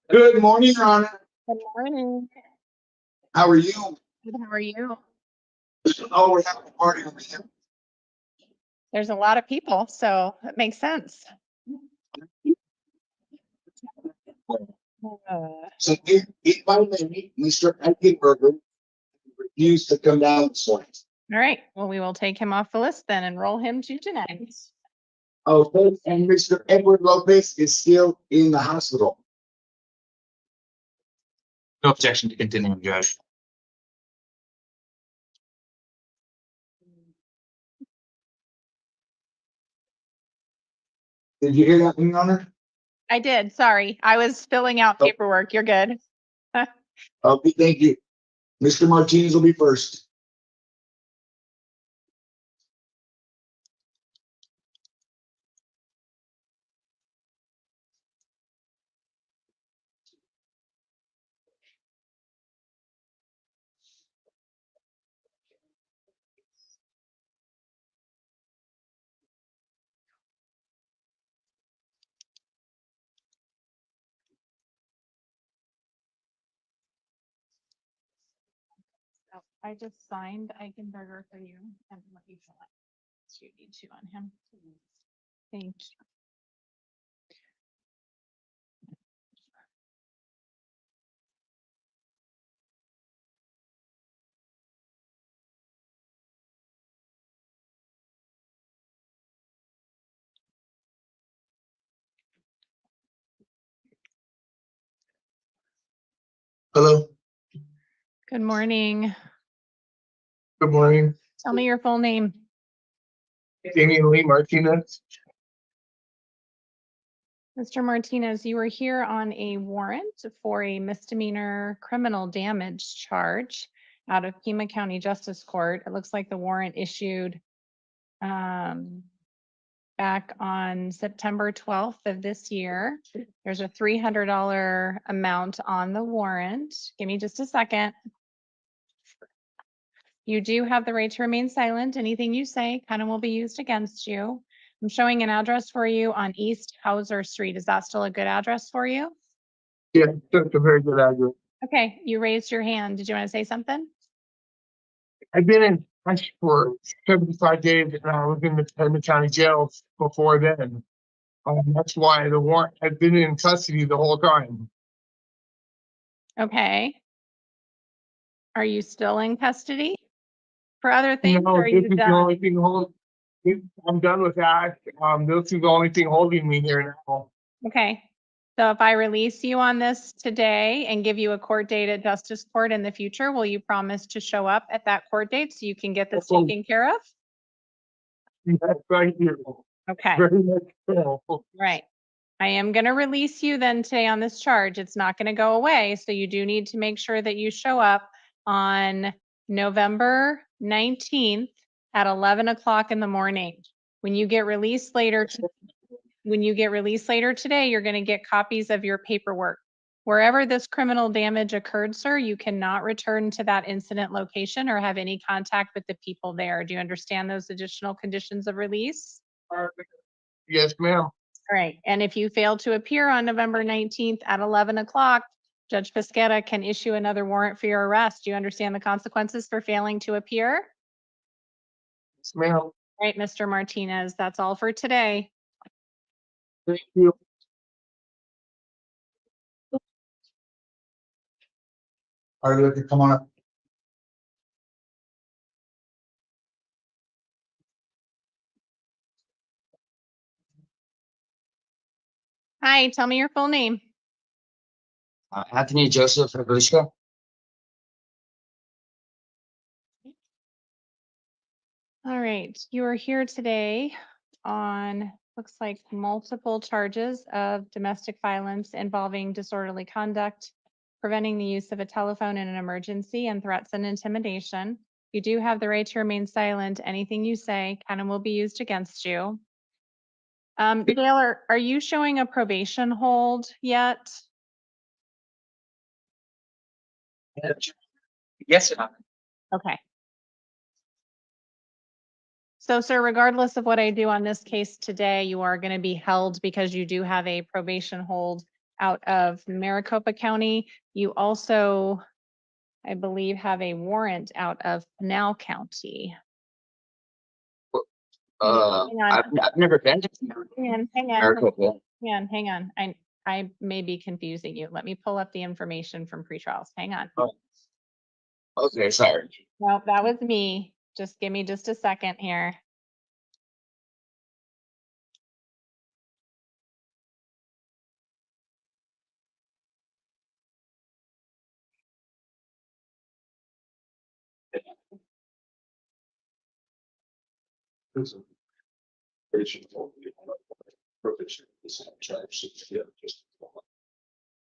Good morning, Your Honor. Good morning. How are you? Good, how are you? Oh, we're having a party over here. There's a lot of people, so it makes sense. So if I may, Mr. Eichenberger refused to come down this morning. All right, well, we will take him off the list then and roll him to tonight. Okay, and Mr. Edward Lopez is still in the hospital. No objection to continuing, Judge. Did you hear that, Your Honor? I did, sorry. I was filling out paperwork. You're good. Okay, thank you. Mr. Martinez will be first. So I just signed Eichenberger for you and let you fill out. You need to on him. Thank you. Hello. Good morning. Good morning. Tell me your full name. Daman Lee Martinez. Mr. Martinez, you were here on a warrant for a misdemeanor criminal damage charge out of Pima County Justice Court. It looks like the warrant issued back on September 12th of this year. There's a $300 amount on the warrant. Give me just a second. You do have the right to remain silent. Anything you say kind of will be used against you. I'm showing an address for you on East Hauser Street. Is that still a good address for you? Yeah, that's a very good address. Okay, you raised your hand. Did you want to say something? I've been in touch for 75 days and I was in the Pima County Jail before then. That's why the warrant had been in custody the whole time. Okay. Are you still in custody for other things? No, Or are this you is the done? only thing I'm done with that. This is the only thing holding me here now. Okay. So if I release you on this today and give you a court date at Justice Court in the future, will you promise to show up at that court date so you can get this Oh. taken care of? That's right here. Okay, Very much so. right. I am going to release you then today on this charge. It's not going to go away. So you do need to make sure that you show up on November 19th at 11 o'clock in the morning. When you get released later, today, you're going to get copies of your paperwork. Wherever this criminal damage occurred, sir, you cannot return to that incident location or have any contact with the people there. Do you understand those additional conditions of release? Yes, ma'am. All right. And if you fail to appear on November 19th at 11 o'clock, Judge Pesquera can issue another warrant for your arrest. Do you understand the consequences for failing to appear? Yes, ma'am. All right, Mr. Martinez, that's all for today. Thank you. All right, look, come on up. Hi, tell me your full name. Anthony Joseph Ragushka. All right, you are here today on, looks like multiple charges of domestic violence involving disorderly conduct, preventing the use of a telephone in an emergency, and threats and intimidation. You do have the right to remain silent. Anything you say can and will be used against you. Dale, are you showing a probation hold yet? Yes, Your Honor. Okay. So, sir, regardless of what I do on this case today, you are going to be held because you do have a probation hold out of Maricopa County. You also, I believe, have a warrant out of Pinal County. Hang on. I've never been to Hang on. Maricopa. Hang on. I may be confusing you. Let me pull up the information from pre-trials. Hang on. Okay, sorry. No, that was me. Just give me just a second here.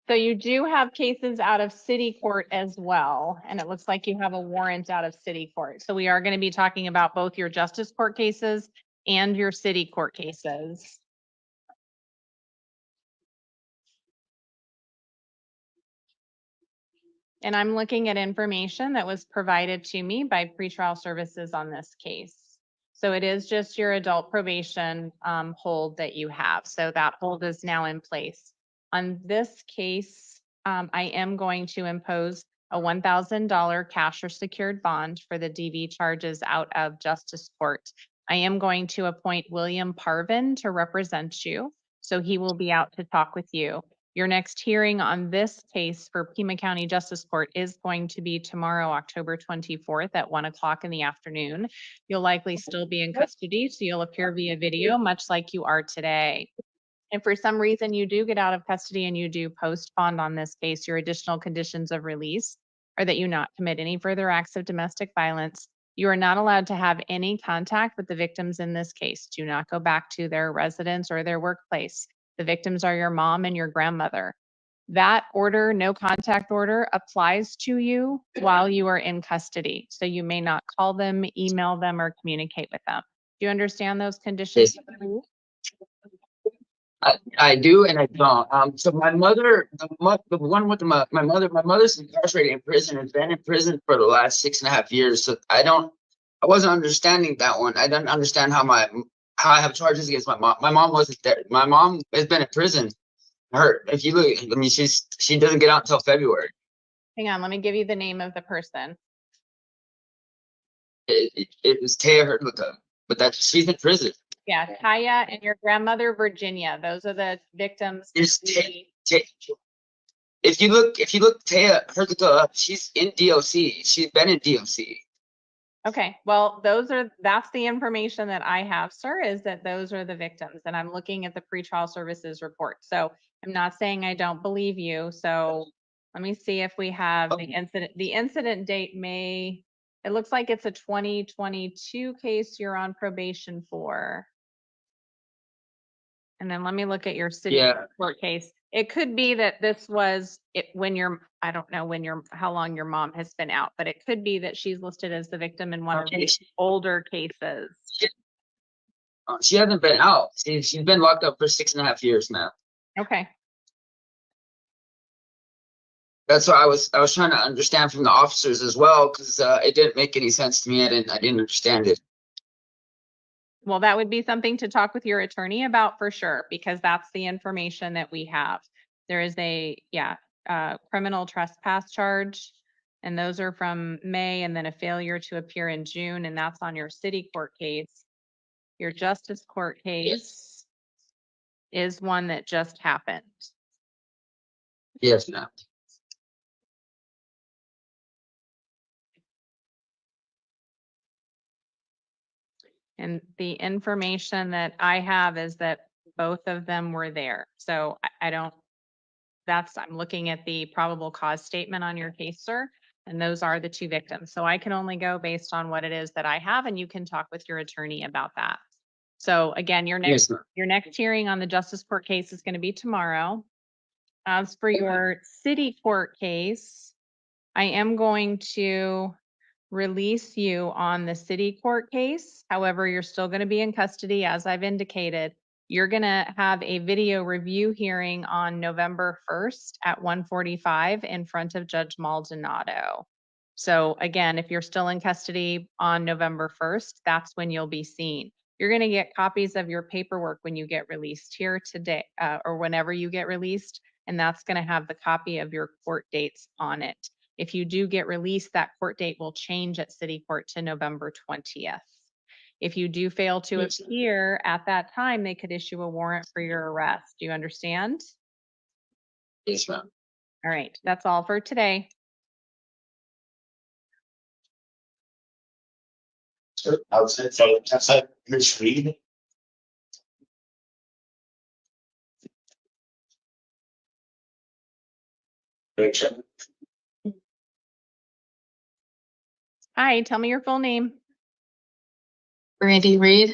So you do have cases out of city court as well, and it looks like you have a warrant out of city court. So we are going to be talking about both your justice court cases and your city court cases. And I'm looking at information that was provided to me by pretrial services on this case. So it is just your adult probation hold that you have. So that hold is now in place. On this case, I am going to impose a $1,000 cash or secured bond for the DV charges out of justice court. I am going to appoint William Parvin to represent you. So he will be out to talk with you. Your next hearing on this case for Pima County Justice Court is going to be tomorrow, October 24th at 1 o'clock in the afternoon. You'll likely still be in custody, so you'll appear via video, much like you are today. If for some reason you do get out of custody and you do post bond on this case, your additional conditions of release are that you not commit any further acts of domestic violence. You are not allowed to have any contact with the victims in this case. Do not go back to their residence or their workplace. The victims are your mom and your grandmother. That order, no contact order, applies to you while you are in custody. So you may not call them, email them, or communicate with them. Do you understand those conditions? Yes. I do and I don't. So my mother, the one with my mother's incarcerated in prison, has been in prison for the last 6.5 years. So I wasn't understanding that one. I didn't understand how I have charges against my mom. My mom wasn't there. My mom has been in prison. If you look, I mean, she doesn't get out until February. Hang on, let me give you the name of the person. It was Taya Hurtlica, but she's in prison. Yeah, Taya and your grandmother, Virginia. Those are the victims. If you look Taya Hurtlica up, she's in DOC. She's been in DOC. Okay, well, that's the information that I have, sir, is that those are the victims, and I'm looking at the pretrial services report. So I'm not saying I don't believe you. So let me see if we have the incident. The incident date it looks like it's a 2022 case you're on probation for. And then let me look at your city court case. It could be that this was I don't know how long your mom has been out, but it could be that she's listed as the victim in one of the older cases. She hasn't been out. She's been locked up for 6.5 years now. Okay. That's why I was trying to understand from the officers as well, because it didn't make any sense to me. I didn't understand it. Well, that would be something to talk with your attorney about for sure, because that's the information that we have. There is a criminal trespass charge, and those are from May, and then a failure to appear in June, and that's on your city court case. Your justice court case is one that just happened. Yes, ma'am. And the information that I have is that both of them were there. So I'm looking at the probable cause statement on your case, sir, and those are the two victims. So I can only go based on what it is that I have, and you can talk with your attorney about that. So again, your next hearing on the justice court case is going to be tomorrow. As for your city court case, I am going to release you on the city court case. However, you're still going to be in custody, as I've indicated. you're gonna have a video review hearing on November 1st at 1:45 in front of Judge Maldonado. So again, if you're still in custody on November 1st, that's when you'll be seen. You're gonna get copies of your paperwork when you get released here today, or whenever you get released, and that's gonna have the copy of your court dates on it. If you do get released, that court date will change at city court to November 20th. If you do fail to Yes. appear at that time, they could issue a warrant for your arrest. Do you understand? Yes, ma'am. All right, that's all for today. Outside, Ms. Reed. Rachel. Hi, tell me your full name. Brandy Reed.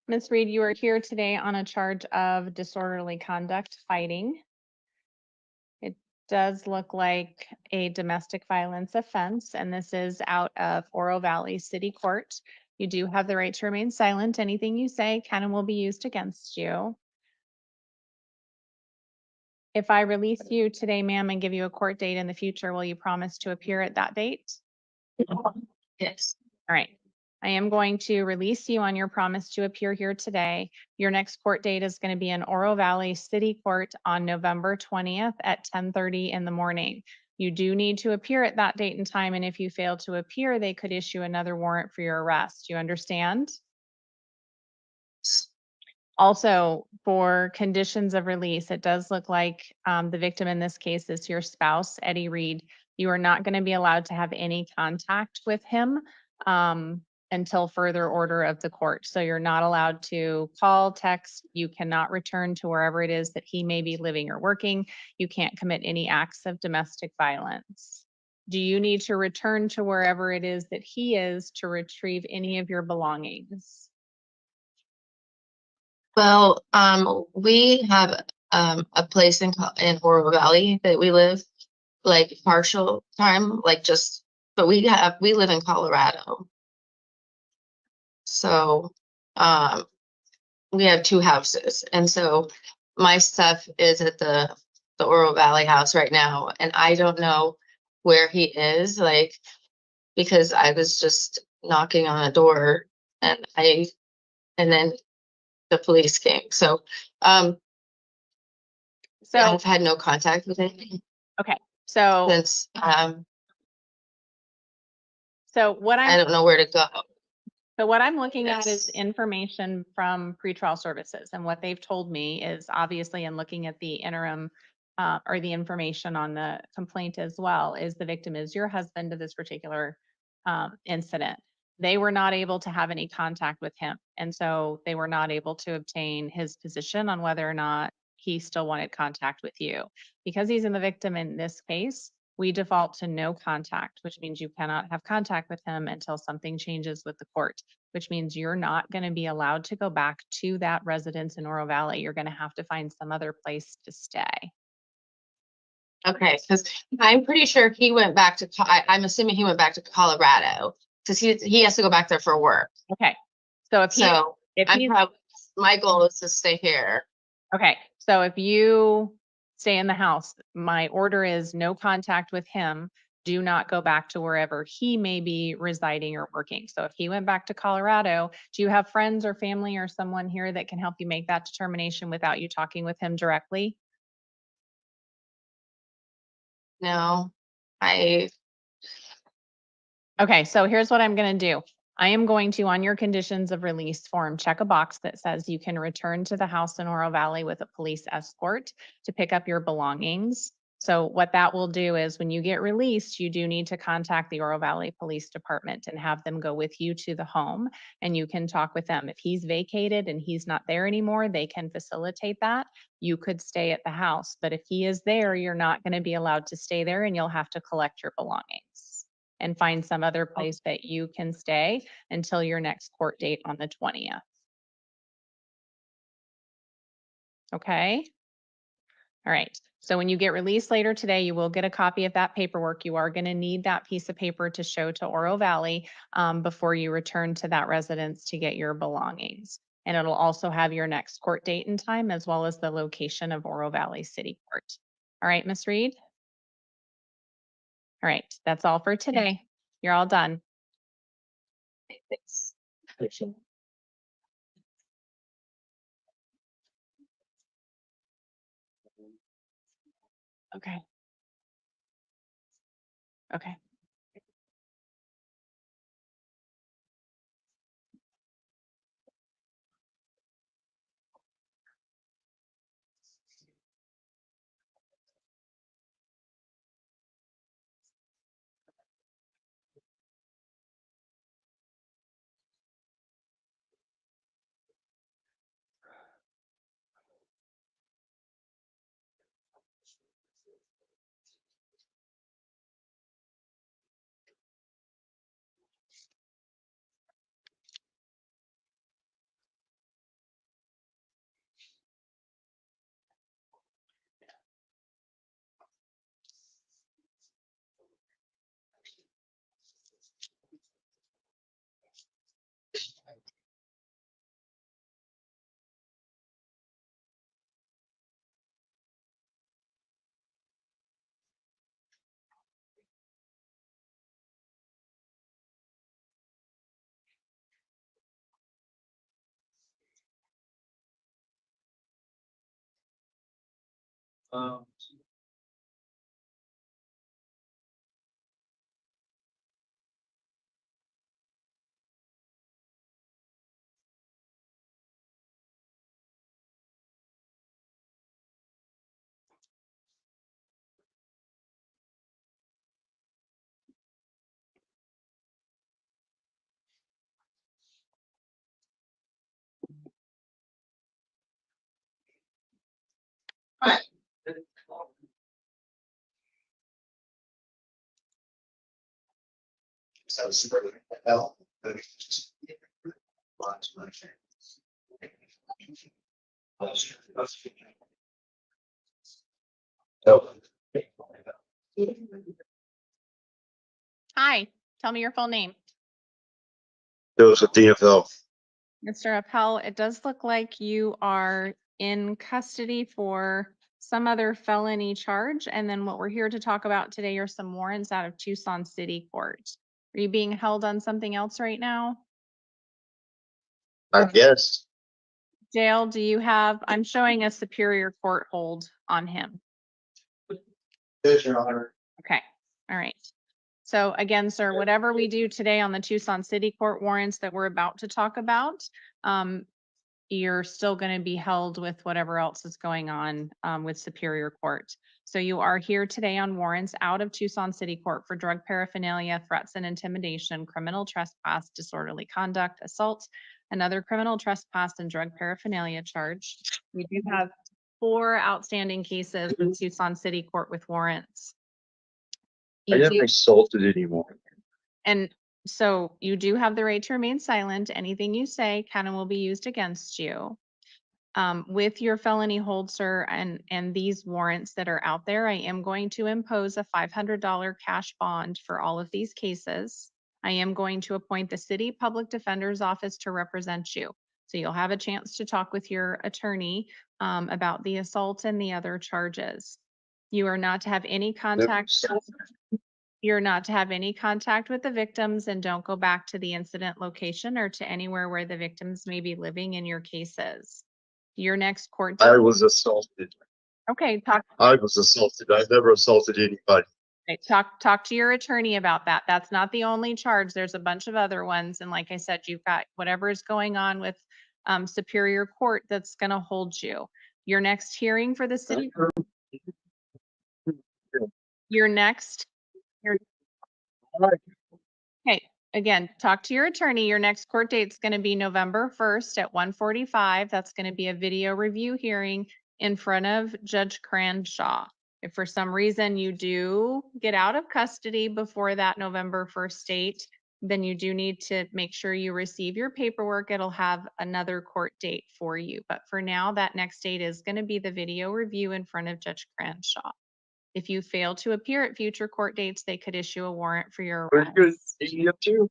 Ms. Reed, you are here today on a charge of disorderly conduct fighting. It does look like a domestic violence offense, and this is out of Oro Valley City Court. You do have the right to remain silent. Anything you say can and will be used against you. If I release you today, ma'am, and give you a court date in the future, will you promise to appear at that date? Yes. All right. I am going to release you on your promise to appear here today. Your next court date is going to be in Oro Valley City Court on November 20th at 10:30 in the morning. You do need to appear at that date and time, and if you fail to appear, they could issue another warrant for your arrest. You understand? Also, for conditions of release, it does look like the victim in this case is your spouse, Eddie Reed. You are not going to be allowed to have any contact with him until further order of the court. So you're not allowed to call, text. You cannot return to wherever it is that he may be living or working. You can't commit any acts of domestic violence. Do you need to return to wherever it is that he is to retrieve any of your belongings? Well, we have a place in Oro Valley that we live, like partial time, like just, but we live in Colorado. So we have 2 houses, and so my stuff is at the Oro Valley house right now, and I don't know where he is, like, because I was just knocking on a door and then the police came. So So I've had no contact with him so since so what I I'm don't know where to go. So what I'm looking at is Yes. information from pretrial services, and what they've told me is obviously in looking at the interim or the information on the complaint as well, is the victim is your husband of this particular incident. They were not able to have any contact with him, and so they were not able to obtain his position on whether or not he still wanted contact with you. Because he's in the victim in this case, we default to no contact, which means you cannot have contact with him until something changes with the court, which means you're not going to be allowed to go back to that residence in Oro Valley. You're going to have to find some other place to stay. Okay, because I'm pretty sure he went back to. I'm assuming he went back to Colorado because he has to go back there for work. Okay. So if he's my goal is to stay here. okay, so if you stay in the house, my order is no contact with him. Do not go back to wherever he may be residing or working. So if he went back to Colorado, do you have friends or family or someone here that can help you make that determination without you talking with him directly? No, Okay, so here's what I'm going to do. I am going to, on your conditions of release form, check a box that says you can return to the house in Oro Valley with a police escort to pick up your belongings. So what that will do is when you get released, you do need to contact the Oro Valley Police Department and have them go with you to the home, and you can talk with them. If he's vacated and he's not there anymore, they can facilitate that. You could stay at the house, but if he is there, you're not going to be allowed to stay there, and you'll have to collect your belongings and find some other place that you can stay until your next court date on the 20th. Okay. All right. So when you get released later today, you will get a copy of that paperwork. You are going to need that piece of paper to show to Oro Valley before you return to that residence to get your belongings. And it'll also have your next court date and time, as well as the location of Oro Valley City Court. All right, Ms. Reed? All right, that's all for today. You're all done. Thanks. Okay. Okay. So super Appel. Hi, tell me your full name. Those with DFL. Mr. Appel, it does look like you are in custody for some other felony charge. And then what we're here to talk about today are some warrants out of Tucson City Court. Are you being held on something else right now? I guess. Dale, do you have, I'm showing a Superior Court hold on him. Yes, Your Honor. Okay, all right. So again, sir, whatever we do today on the Tucson City Court warrants that we're about to talk about, you're still going to be held with whatever else is going on with Superior Court. So you are here today on warrants out of Tucson City Court for drug paraphernalia, threats and intimidation, criminal trespass, disorderly conduct, assault, another criminal trespass and drug paraphernalia charge. We do have 4 outstanding cases in Tucson City Court with warrants. I You never do- assaulted anyone. And so you do have the right to remain silent. Anything you say can and will be used against you. With your felony hold, sir, and these warrants that are out there, I am going to impose a $500 cash bond for all of these cases. I am going to appoint the city public defender's office to represent you. So you'll have a chance to talk with your attorney about the assault and the other charges. You are not to have any contact. You're not to have any contact with the victims and don't go back to the incident location or to anywhere where the victims may be living in your cases. Your next court I date. was assaulted. Okay, I was assaulted. I never assaulted anybody. talk to your attorney about that. That's not the only charge. There's a bunch of other ones. And like I said, you've got whatever is going on with Superior Court that's going to hold you. Your next hearing for the city. Your next. Okay, again, talk to your attorney. Your next court date is going to be November 1st at 1:45. That's going to be a video review hearing in front of Judge Cranshaw. If for some reason you do get out of custody before that November 1st date, then you do need to make sure you receive your paperwork. It'll have another court date for you. But for now, that next date is going to be the video review in front of Judge Cranshaw. If you fail to appear at future court dates, they could issue a warrant for your Pretty good. arrest. You up to?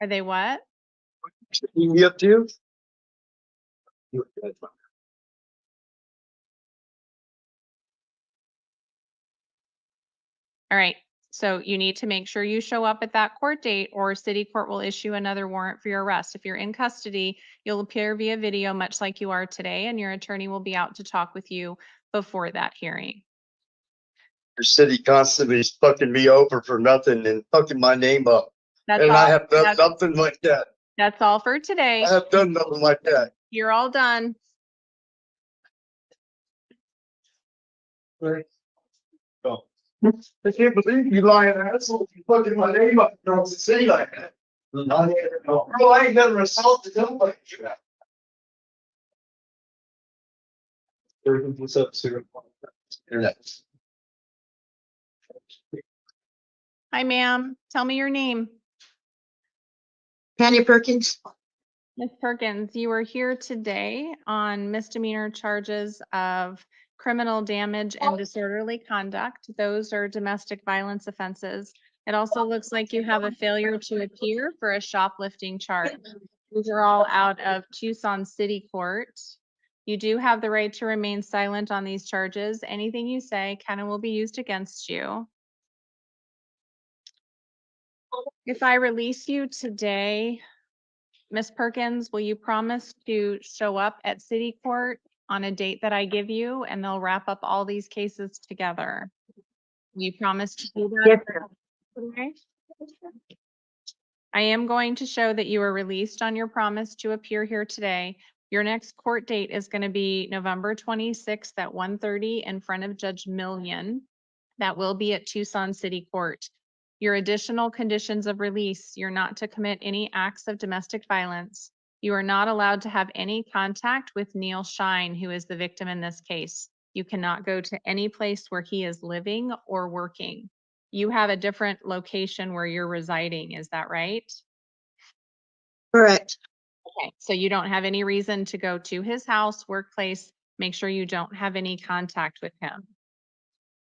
Are they what? You up to? All right. So you need to make sure you show up at that court date or city court will issue another warrant for your arrest. If you're in custody, you'll appear via video, much like you are today, and your attorney will be out to talk with you before that hearing. Your city constantly is fucking me over for nothing and fucking my name up. That's And all. I have done That's, nothing like that. that's all for today. I have done nothing like that. You're all done. Oh. I can't believe you lying asshole. You fucking my name up across the city like that. Bro, I ain't never assaulted nobody. What's up, sir? Internet. Hi, ma'am. Tell me your name. Patty Perkins. Ms. Perkins, you are here today on misdemeanor charges of criminal damage and disorderly conduct. Those are domestic violence offenses. It also looks like you have a failure to appear for a shoplifting charge. These are all out of Tucson City Court. You do have the right to remain silent on these charges. Anything you say can and will be used against you. If I release you today, Ms. Perkins, will you promise to show up at city court on a date that I give you and they'll wrap up all these cases together? You promise to do that? Yes, sir. Okay. I am going to show that you are released on your promise to appear here today. Your next court date is going to be November 26th at 1:30 in front of Judge Million. That will be at Tucson City Court. Your additional conditions of release, you're not to commit any acts of domestic violence. You are not allowed to have any contact with Neil Shine, who is the victim in this case. You cannot go to any place where he is living or working. You have a different location where you're residing, is that right? Correct. Okay, so you don't have any reason to go to his house, workplace. Make sure you don't have any contact with him.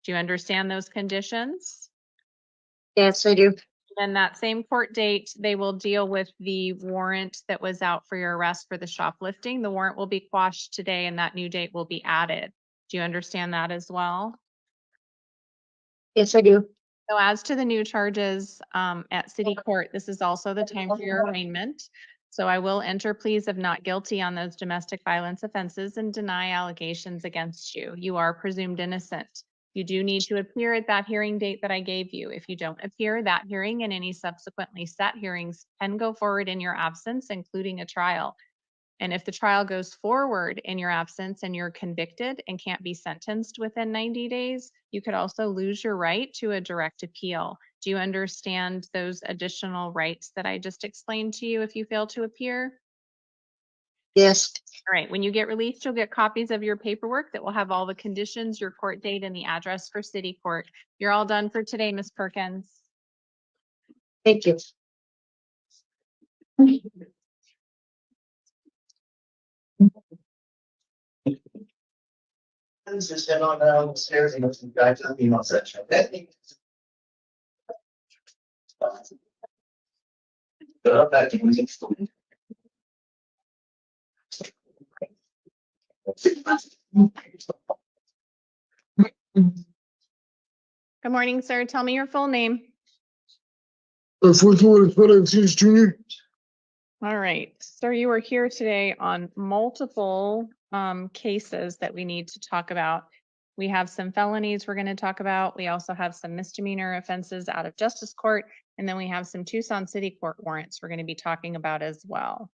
Do you understand those conditions? Yes, I do. Then that same court date, they will deal with the warrant that was out for your arrest for the shoplifting. The warrant will be quashed today and that new date will be added. Do you understand that as well? Yes, I do. So as to the new charges at city court, this is also the time for your arraignment. So I will enter pleas of not guilty on those domestic violence offenses and deny allegations against you. You are presumed innocent. You do need to appear at that hearing date that I gave you. If you don't appear, that hearing and any subsequently set hearings can go forward in your absence, including a trial. And if the trial goes forward in your absence and you're convicted and can't be sentenced within 90 days, you could also lose your right to a direct appeal. Do you understand those additional rights that I just explained to you if you fail to appear? Yes. All right, when you get released, you'll get copies of your paperwork that will have all the conditions, your court date, and the address for city court. You're all done for today, Ms. Perkins. Thank you. Let's just head on down the stairs and let's go to the email section. Okay? Back to you. Good morning, sir. Tell me your full name. Fourth Ward, Fernando Jr. All right, sir, you are here today on multiple cases that we need to talk about. We have some felonies we're going to talk about. We also have some misdemeanor offenses out of justice court, and then we have some Tucson City Court warrants we're going to be talking about as well.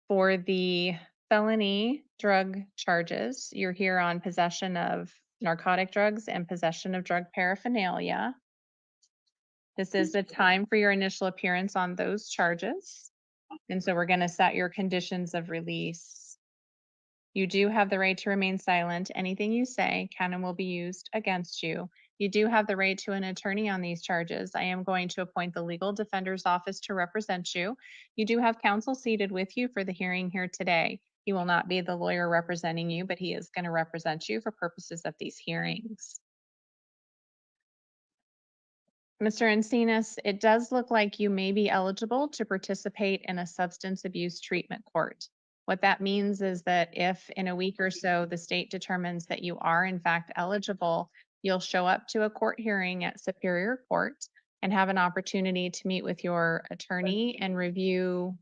For the felony drug charges, you're here on possession of narcotic drugs and possession of drug paraphernalia. This is the time for your initial appearance on those charges. And so we're going to set your conditions of release. You do have the right to remain silent. Anything you say can and will be used against you. You do have the right to an attorney on these charges. I am going to appoint the legal defender's office to represent you. You do have counsel seated with you for the hearing here today. He will not be the lawyer representing you, but he is going to represent you for purposes of these hearings. Mr. Encinas, it does look like you may be eligible to participate in a substance abuse treatment court. What that means is that if in a week or so the state determines that you are in fact eligible, you'll show up to a court hearing at Superior Court and have an opportunity to meet with your attorney and review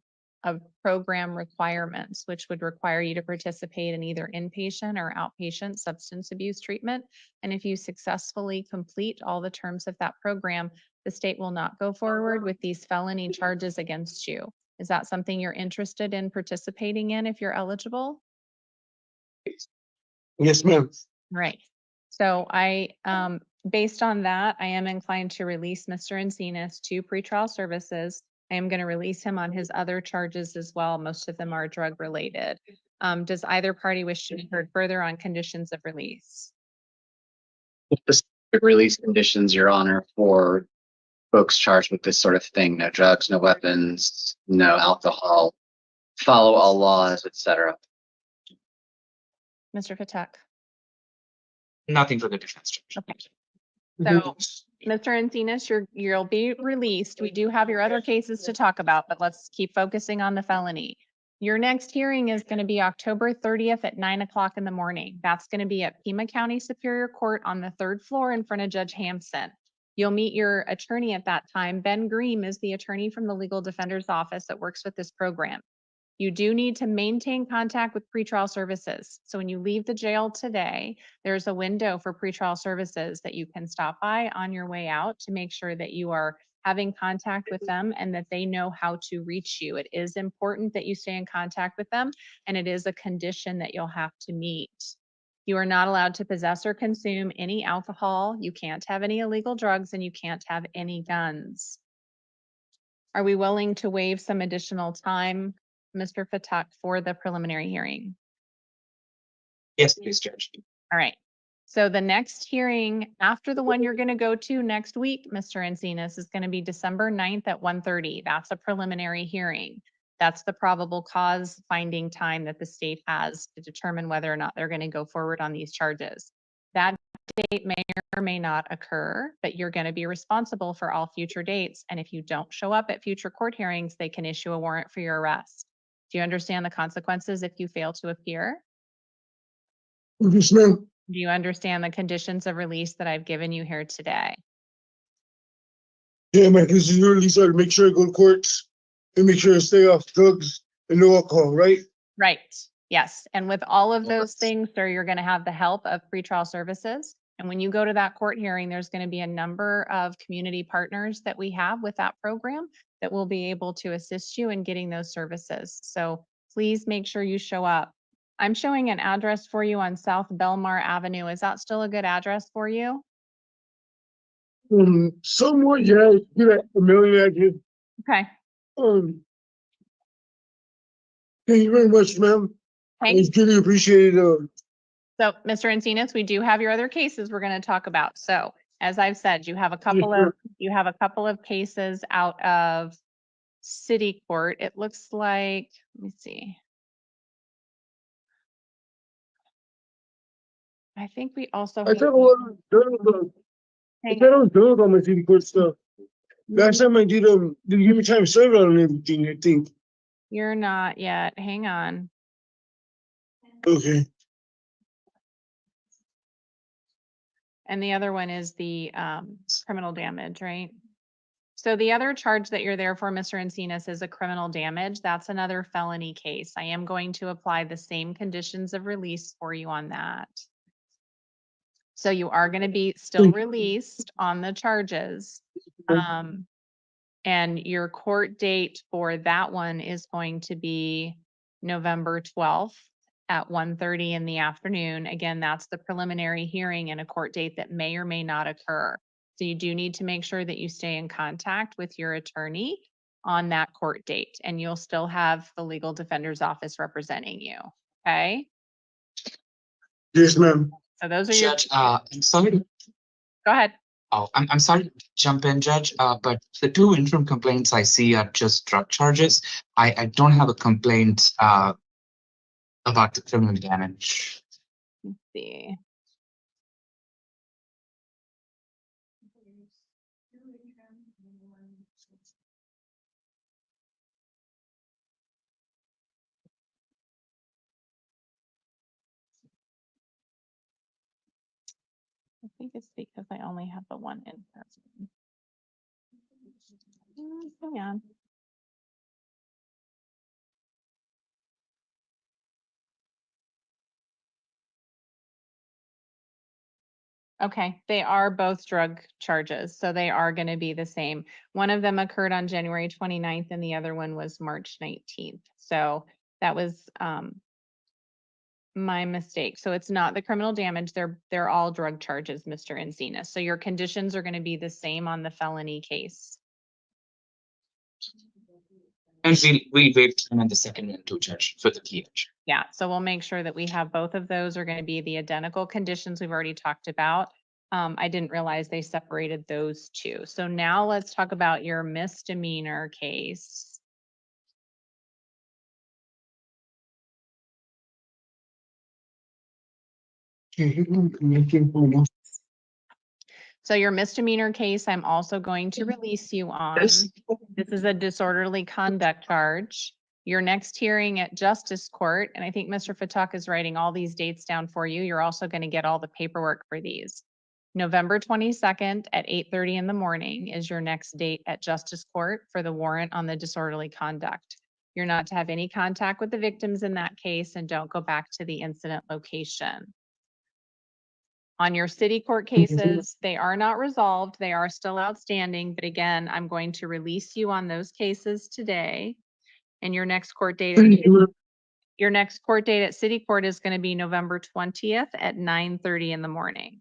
of program requirements, which would require you to participate in either inpatient or outpatient substance abuse treatment. And if you successfully complete all the terms of that program, the state will not go forward with these felony charges against you. Is that something you're interested in participating in if you're eligible? Yes, ma'am. Right. So based on that, I am inclined to release Mr. Encinas to pretrial services. I am going to release him on his other charges as well. Most of them are drug related. Does either party wish to be heard further on conditions of release? Specific release conditions, Your Honor, for folks charged with this sort of thing: no drugs, no weapons, no alcohol, follow all laws, etc. Mr. Patek. Nothing for the defense judge. Okay. So, Mr. Encinas, you'll be released. We do have your other cases to talk about, but let's keep focusing on the felony. Your next hearing is going to be October 30th at 9 o'clock in the morning. That's going to be at Pima County Superior Court on the 3rd floor in front of Judge Hampson. You'll meet your attorney at that time. Ben Green is the attorney from the Legal Defender's Office that works with this program. You do need to maintain contact with pretrial services. So when you leave the jail today, there's a window for pretrial services that you can stop by on your way out to make sure that you are having contact with them and that they know how to reach you. It is important that you stay in contact with them, and it is a condition that you'll have to meet. You are not allowed to possess or consume any alcohol. You can't have any illegal drugs, and you can't have any guns. Are we willing to waive some additional time, Mr. Patek, for the preliminary hearing? Yes, please, Judge. All right. So the next hearing after the one you're going to go to next week, Mr. Encinas, is going to be December 9th at 1:30. That's a preliminary hearing. That's the probable cause finding time that the state has to determine whether or not they're going to go forward on these charges. That date may or may not occur, but you're going to be responsible for all future dates. And if you don't show up at future court hearings, they can issue a warrant for your arrest. Do you understand the consequences if you fail to appear? Yes, ma'am. Do you understand the conditions of release that I've given you here today? Yeah, man, this is your release. I make sure I go to courts and make sure I stay off drugs and no alcohol, right? Right. Yes. And with all of those things, sir, you're going to have the help of pretrial services. And when you go to that court hearing, there's going to be a number of community partners that we have with that program that will be able to assist you in getting those services. So please make sure you show up. I'm showing an address for you on South Belmar Avenue. Is that still a good address for you? Somewhat, yeah. Get a million at you. Okay. Thank you very much, ma'am. Thank It's really appreciated. So, Mr. Encinas, we do have your other cases we're going to talk about. So, as I've said, you have a couple of cases out of city court. It looks like, let me see. I think we also I thought I was done with all my city court stuff. Last time I did give me time to serve on everything, I think. You're not yet. Hang on. Okay. And the other one is the criminal damage, right? So the other charge that you're there for, Mr. Encinas, is a criminal damage. That's another felony case. I am going to apply the same conditions of release for you on that. So you are going to be still released on the charges. And your court date for that one is going to be November 12th at 1:30 in the afternoon. Again, that's the preliminary hearing and a court date that may or may not occur. So you do need to make sure that you stay in contact with your attorney on that court date, and you'll still have the legal defender's office representing you. Okay? Yes, ma'am. So those are your. Judge, I'm sorry. Go Go ahead. Oh, I'm sorry to jump in, Judge, but the two interim complaints I see are just drug charges. I don't have a complaint about the criminal damage. Let's see. I think it's because I only have the one in person. Hang on. Okay, they are both drug charges, so they are going to be the same. One of them occurred on January 29th and the other one was March 19th. So that was my mistake. So it's not the criminal damage. They're all drug charges, Mr. Encinas. So your conditions are going to be the same on the felony case. And we waived them on the second one too, Judge, for the TH. Yeah, so we'll make sure that we have both of those are going to be the identical conditions we've already talked about. I didn't realize they separated those two. So now let's talk about your misdemeanor case. So your misdemeanor case, I'm also going to release you on. This is a disorderly conduct charge. Your next hearing at Justice Court, and I think Mr. Fatak is writing all these dates down for you. You're also going to get all the paperwork for these. November 22nd at 8:30 in the morning is your next date at Justice Court for the warrant on the disorderly conduct. You're not to have any contact with the victims in that case and don't go back to the incident location. On your city court cases, they are not resolved. They are still outstanding. But again, I'm going to release you on those cases today. And your next court date, at city court is going to be November 20th at 9:30 in the morning.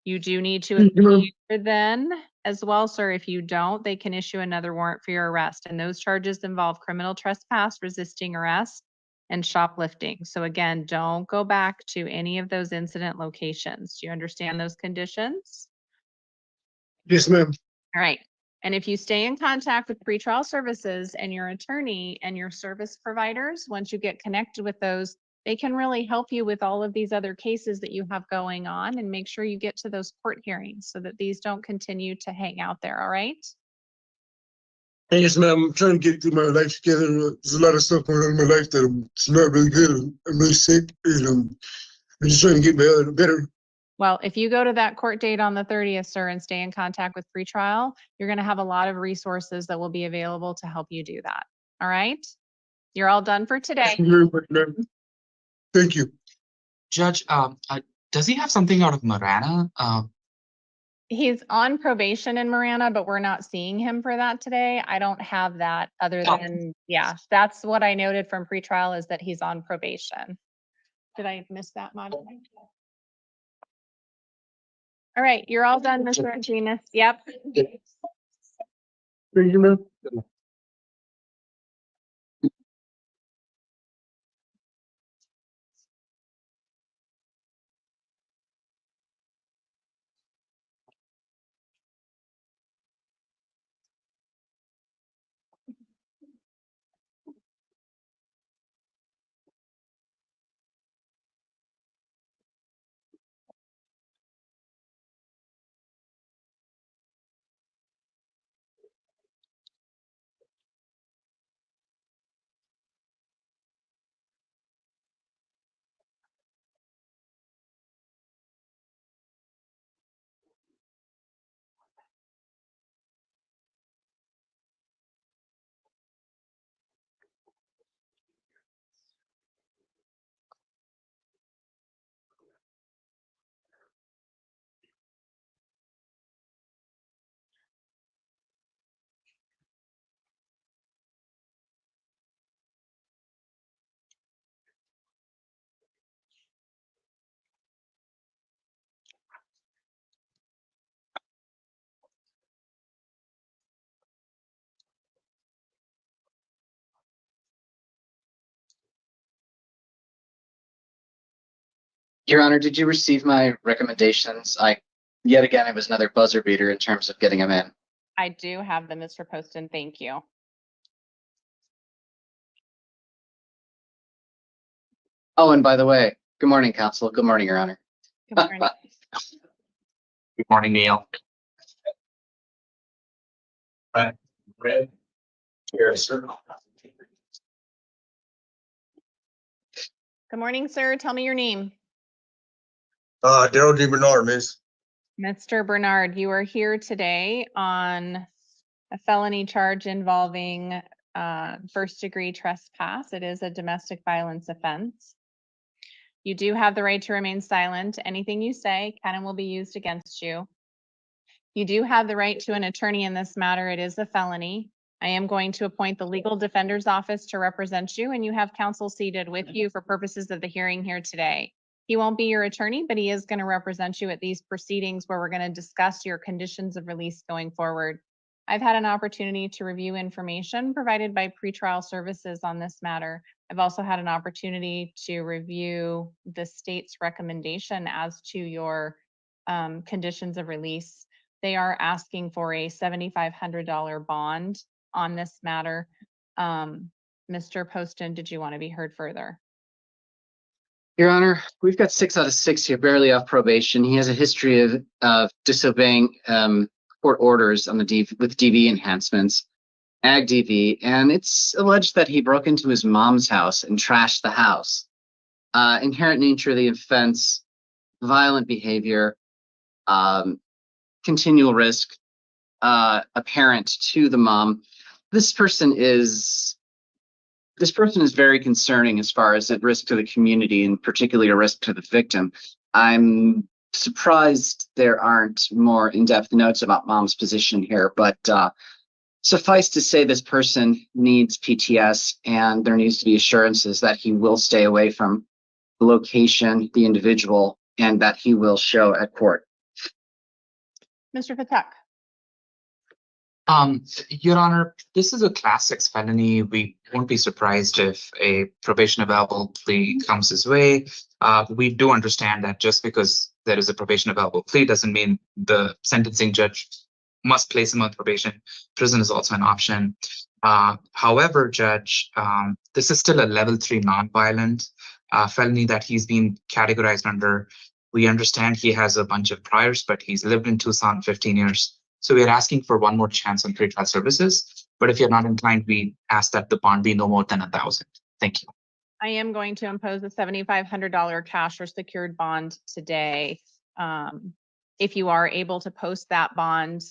You do need to appear then as well, sir. If you don't, they can issue another warrant for your arrest. And those charges involve criminal trespass, resisting arrest, and shoplifting. So again, don't go back to any of those incident locations. Do you understand those conditions? Yes, ma'am. All right. And if you stay in contact with pretrial services and your attorney and your service providers, once you get connected with those, they can really help you with all of these other cases that you have going on and make sure you get to those court hearings so that these don't continue to hang out there. All right. Yes, ma'am. I'm trying to get through my life together. There's a lot of stuff going on in my life that it's not really good. I'm really sick, and I'm just trying to get better. Well, if you go to that court date on the 30th, sir, and stay in contact with pretrial, you're going to have a lot of resources that will be available to help you do that. All right. You're all done for today. Thank you very much, ma'am. Thank you. Judge, does he have something out of Marana? He's on probation in Marana, but we're not seeing him for that today. I don't have that other than, yeah, that's what I noted from pretrial is that he's on probation. Did I miss that, Mod? All right, you're all done, Mr. Encinas. Yep. Thank you, ma'am. Your Honor, did you receive my recommendations? I Yet again, it was another buzzer beater in terms of getting him in. I do have them, Mr. Poston. Thank you. Oh, and by the way, good morning, counsel. Good morning, Your Honor. Good morning. Good morning, Neil. Red. Here, sir. Good morning, sir. Tell me your name. Darl D. Bernard, miss. Mr. Bernard, you are here today on a felony charge involving first-degree trespass. It is a domestic violence offense. You do have the right to remain silent. Anything you say can and will be used against you. You do have the right to an attorney in this matter. It is a felony. I am going to appoint the legal defender's office to represent you, and you have counsel seated with you for purposes of the hearing here today. He won't be your attorney, but he is going to represent you at these proceedings where we're going to discuss your conditions of release going forward. I've had an opportunity to review information provided by pretrial services on this matter. I've also had an opportunity to review the state's recommendation as to your conditions of release. They are asking for a $7,500 bond on this matter. Mr. Poston, did you want to be heard further? Your Honor, we've got 6 out of 6 here, barely off probation. He has a history of disobeying court orders on the with DV enhancements, ag DV, and it's alleged that he broke into his mom's house and trashed the house. Inherent nature of the offense, violent behavior, continual risk apparent to the mom. This person is very concerning as far as at risk to the community and particularly a risk to the victim. I'm surprised there aren't more in-depth notes about mom's position here, but suffice to say this person needs PTS and there needs to be assurances that he will stay away from the location, the individual, and that he will show at court. Mr. Patek. Your Honor, this is a Class 6 felony. We won't be surprised if a probation available plea comes his way. We do understand that just because there is a probation available plea doesn't mean the sentencing judge must place him on probation. Prison is also an option. However, Judge, this is still a level 3 nonviolent felony that he's been categorized under. We understand he has a bunch of priors, but he's lived in Tucson 15 years. So we are asking for one more chance on pretrial services. But if you're not inclined, we ask that the bond be no more than $1,000. Thank you. I am going to impose a $7,500 cash or secured bond today. If you are able to post that bond,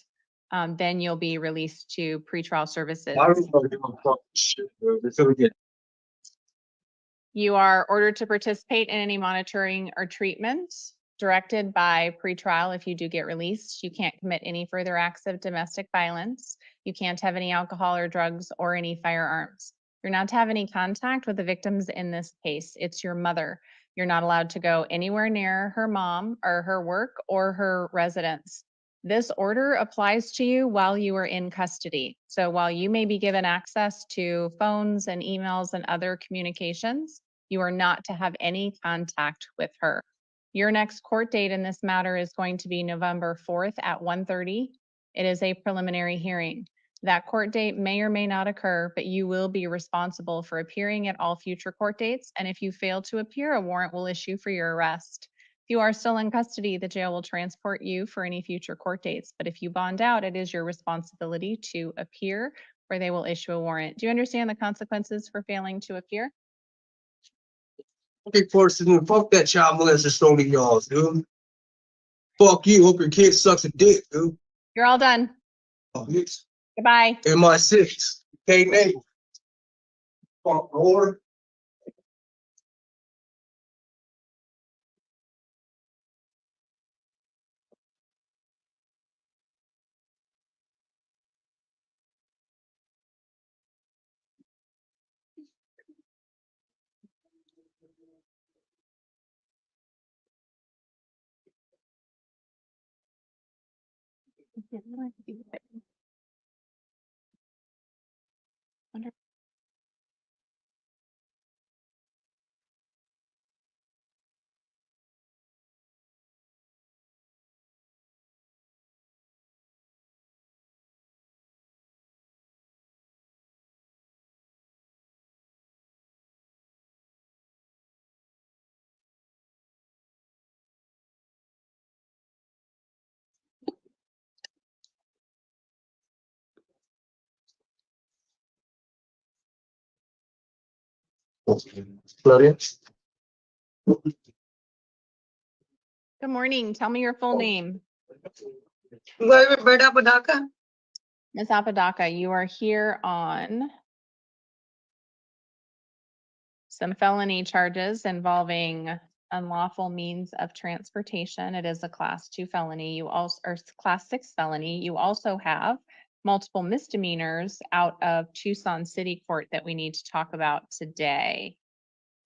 then you'll be released to pretrial services. I don't know, give a fuck shit, dude. It's gonna get. You are ordered to participate in any monitoring or treatment directed by pretrial. If you do get released, you can't commit any further acts of domestic violence. You can't have any alcohol or drugs or any firearms. You're not to have any contact with the victims in this case. It's your mother. You're not allowed to go anywhere near her mom or her work or her residence. This order applies to you while you are in custody. So while you may be given access to phones and emails and other communications, you are not to have any contact with her. Your next court date in this matter is going to be November 4th at 1:30. It is a preliminary hearing. That court date may or may not occur, but you will be responsible for appearing at all future court dates. And if you fail to appear, a warrant will issue for your arrest. If you are still in custody, the jail will transport you for any future court dates. But if you bond out, it is your responsibility to appear or they will issue a warrant. Do you understand the consequences for failing to appear? Okay, person, fuck that child molester story y'all, dude. Fuck you, hope your kid sucks a dick, dude. You're all done. Oh, bitch. Goodbye. MI6, K-Nate. Fuck, Lord. Gloria? Good morning. Tell me your full name. Roberta Abadaka. Ms. Abadaka, you are here on some felony charges involving unlawful means of transportation. It is a class 2 felony. You also, or class 6 felony. You also have multiple misdemeanors out of Tucson City Court that we need to talk about today.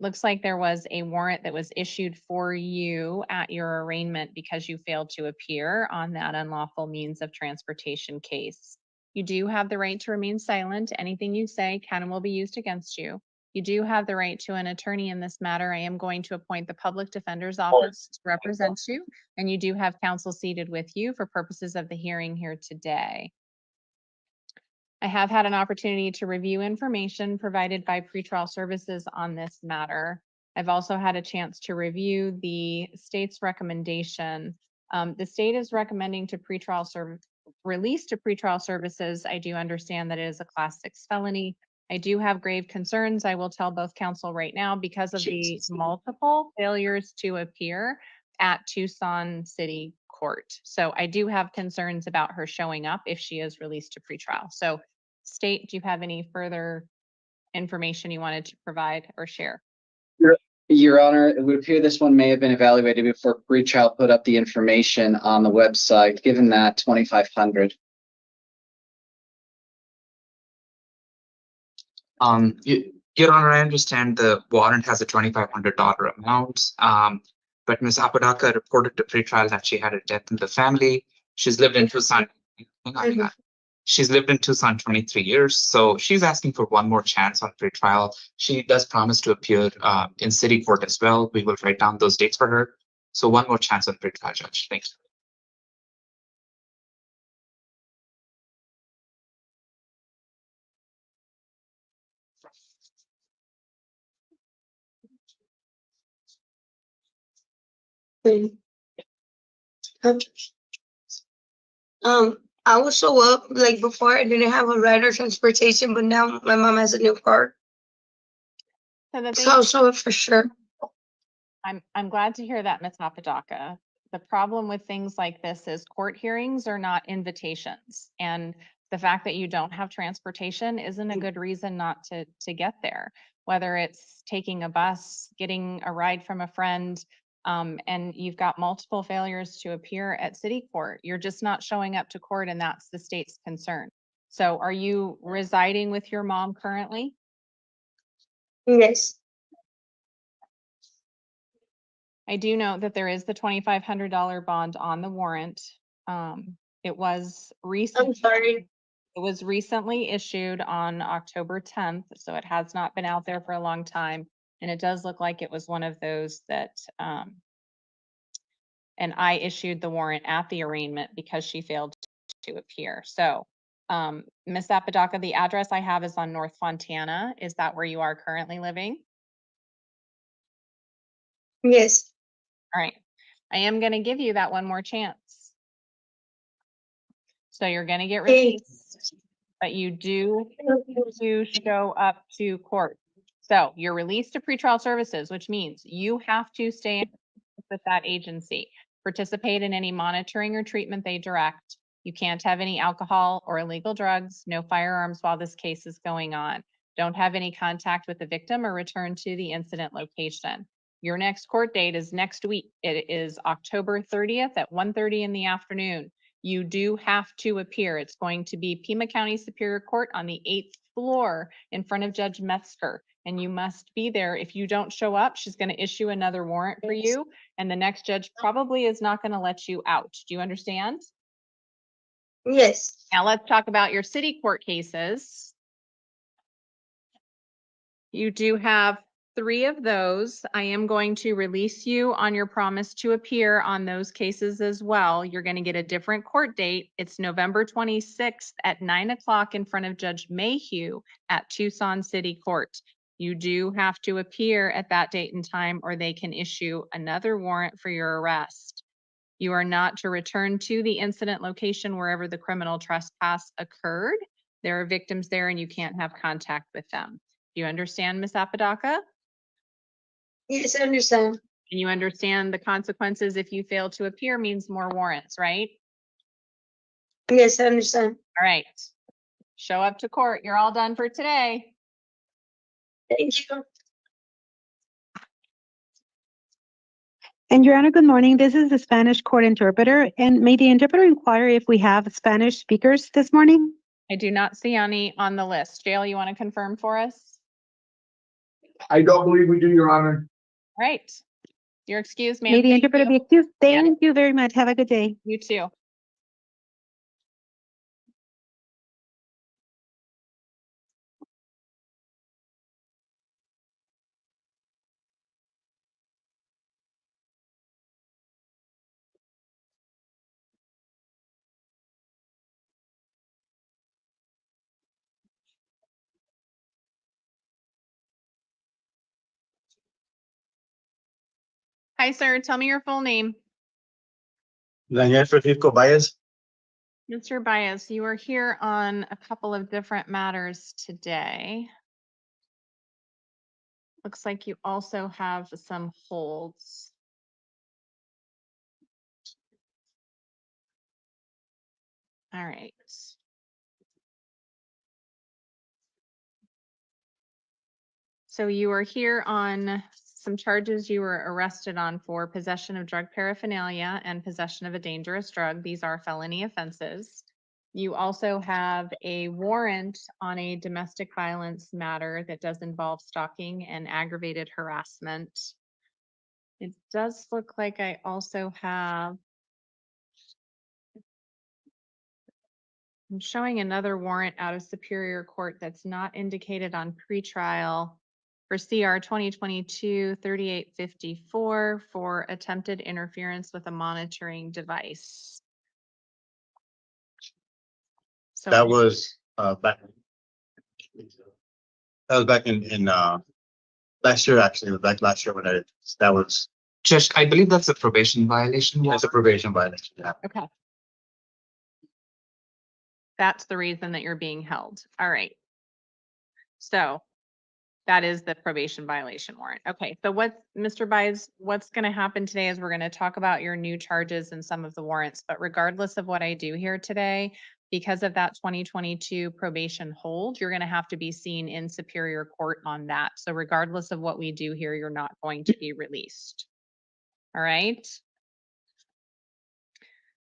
Looks like there was a warrant that was issued for you at your arraignment because you failed to appear on that unlawful means of transportation case. You do have the right to remain silent. Anything you say can and will be used against you. You do have the right to an attorney in this matter. I am going to appoint the public defender's office to represent you, and you do have counsel seated with you for purposes of the hearing here today. I have had an opportunity to review information provided by pretrial services on this matter. I've also had a chance to review the state's recommendation. The state is recommending to release to pretrial services. I do understand that it is a class 6 felony. I do have grave concerns. I will tell both counsel right now because of the multiple failures to appear at Tucson City Court. So I do have concerns about her showing up if she is released to pretrial. So state, do you have any further information you wanted to provide or share? Your Honor, it would appear this one may have been evaluated before pretrial put up the information on the website, given that 2,500. Your Honor, I understand the warrant has a $2,500 amount, but Ms. Abadaka reported to pretrial that she had a death in the family. She's lived in Tucson. She's lived in Tucson 23 years, so she's asking for one more chance on pretrial. She does promise to appear in city court as well. We will write down those dates for her. So one more chance on pretrial, Judge. Thank you. I will show up. Like before, I didn't have a ride or transportation, but now my mom has a new car, So the so I'll show up for sure. I'm glad to hear that, Ms. Apodaca. The problem with things like this is court hearings are not invitations. And the fact that you don't have transportation isn't a good reason not to get there. Whether it's taking a bus, getting a ride from a friend, and you've got multiple failures to appear at city court, you're just not showing up to court, and that's the state's concern. So are you residing with your mom currently? Yes. I do know that there is the $2,500 bond on the warrant. It was I'm sorry. It was recently issued on October 10th, so it has not been out there for a long time. And it does look like it was one of those that, and I issued the warrant at the arraignment because she failed to appear. So, Ms. Apodaca, the address I have is on North Fontana. Is that where you are currently living? Yes. All right. I am going to give you that one more chance. So you're going to get released, but you do to show up to court. So you're released to pretrial services, which means you have to stay with that agency, participate in any monitoring or treatment they direct. You can't have any alcohol or illegal drugs, no firearms while this case is going on. Don't have any contact with the victim or return to the incident location. Your next court date is next week. It is October 30th at 1:30 in the afternoon. You do have to appear. It's going to be Pima County Superior Court on the 8th floor in front of Judge Metzger, and you must be there. If you don't show up, she's going to issue another warrant for you, and the next judge probably is not going to let you out. Do you understand? Yes. Now let's talk about your city court cases. You do have 3 of those. I am going to release you on your promise to appear on those cases as well. You're going to get a different court date. It's November 26th at 9 o'clock in front of Judge Mayhew at Tucson City Court. You do have to appear at that date and time, or they can issue another warrant for your arrest. You are not to return to the incident location wherever the criminal trespass occurred. There are victims there and you can't have contact with them. Do you understand, Ms. Apodaca? Yes, I understand. And you understand the consequences if you fail to appear means more warrants, right? Yes, I understand. All right. Show up to court. You're all done for today. Thank you. And Your Honor, good morning. This is the Spanish court interpreter. And may the interpreter inquire if we have Spanish speakers this morning? I do not see any on the list. Jail, you want to confirm for us? I don't believe we do, Your Honor. All right. You're excused, ma'am. May the Thank interpreter you. be excused? Thank you very much. Have a good day. You too. Hi, sir. Tell me your full name. Daniel Francisco Baez. Mr. Baez, you are here on a couple of different matters today. Looks like you also have some holds. All right. So you are here on some charges you were arrested on for possession of drug paraphernalia and possession of a dangerous drug. These are felony offenses. You also have a warrant on a domestic violence matter that does involve stalking and aggravated harassment. It does look like I also have, I'm showing another warrant out of Superior Court that's not indicated on pretrial for CR 2022-3854 for attempted interference with a monitoring device. So That was back. That was back in last year, actually. It was back last year when that was Just, I believe that's a probation violation. that's a probation violation. Yeah. okay. That's the reason that you're being held. All right. So that is the probation violation warrant. Okay, so Mr. Baez, what's going to happen today is we're going to talk about your new charges and some of the warrants, but regardless of what I do here today, because of that 2022 probation hold, you're going to have to be seen in Superior Court on that. So regardless of what we do here, you're not going to be released. All right.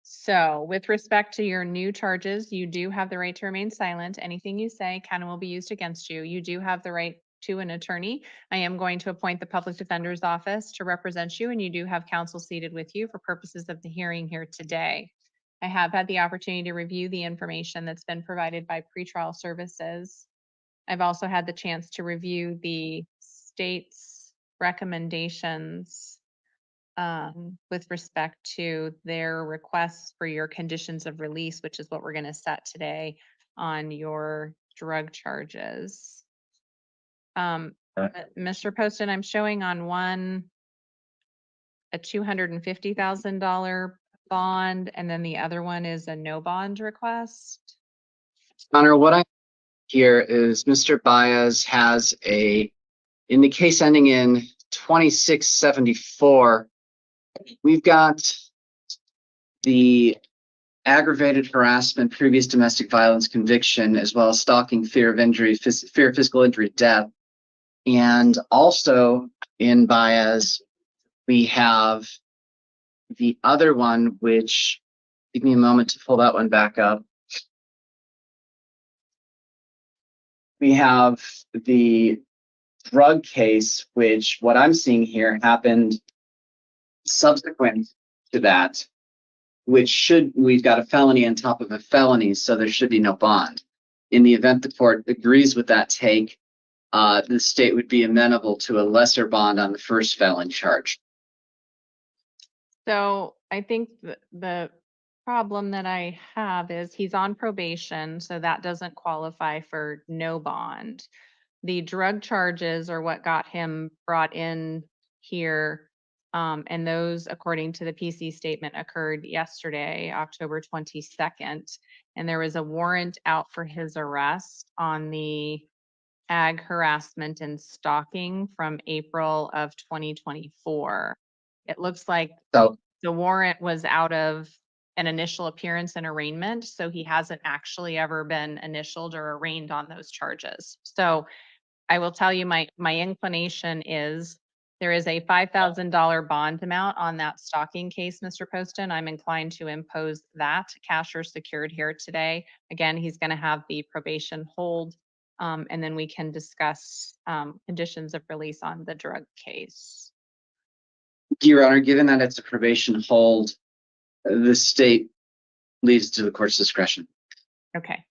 So with respect to your new charges, you do have the right to remain silent. Anything you say can and will be used against you. You do have the right to an attorney. I am going to appoint the public defender's office to represent you, and you do have counsel seated with you for purposes of the hearing here today. I have had the opportunity to review the information that's been provided by pretrial services. I've also had the chance to review the state's recommendations with respect to their requests for your conditions of release, which is what we're going to set today on your drug charges. Mr. Poston, I'm showing on one a $250,000 bond, and then the other one is a no bond request. Honor, what I here is Mr. Baez has in the case ending in 2674, we've got the aggravated harassment, previous domestic violence conviction, as well as stalking, fear of injury, fear of physical injury, death. And also in Baez, we have the other one, which, give me a moment to pull that one back up. We have the drug case, which what I'm seeing here happened subsequent to that, we've got a felony on top of a felony, so there should be no bond. In the event the court agrees with that take, the state would be amenable to a lesser bond on the first felony charge. So I think the problem that I have is he's on probation, so that doesn't qualify for no bond. The drug charges are what got him brought in here. And those, according to the PC statement, occurred yesterday, October 22nd. And there was a warrant out for his arrest on the ag harassment and stalking from April of 2024. It looks like So, the warrant was out of an initial appearance and arraignment, so he hasn't actually ever been initialed or arraigned on those charges. So I will tell you, my inclination is there is a $5,000 bond amount on that stalking case, Mr. Poston. I'm inclined to impose that cash or secured here today. Again, he's going to have the probation hold, and then we can discuss conditions of release on the drug case. Your Honor, given that it's a probation hold, the state leads to the court's discretion. Okay.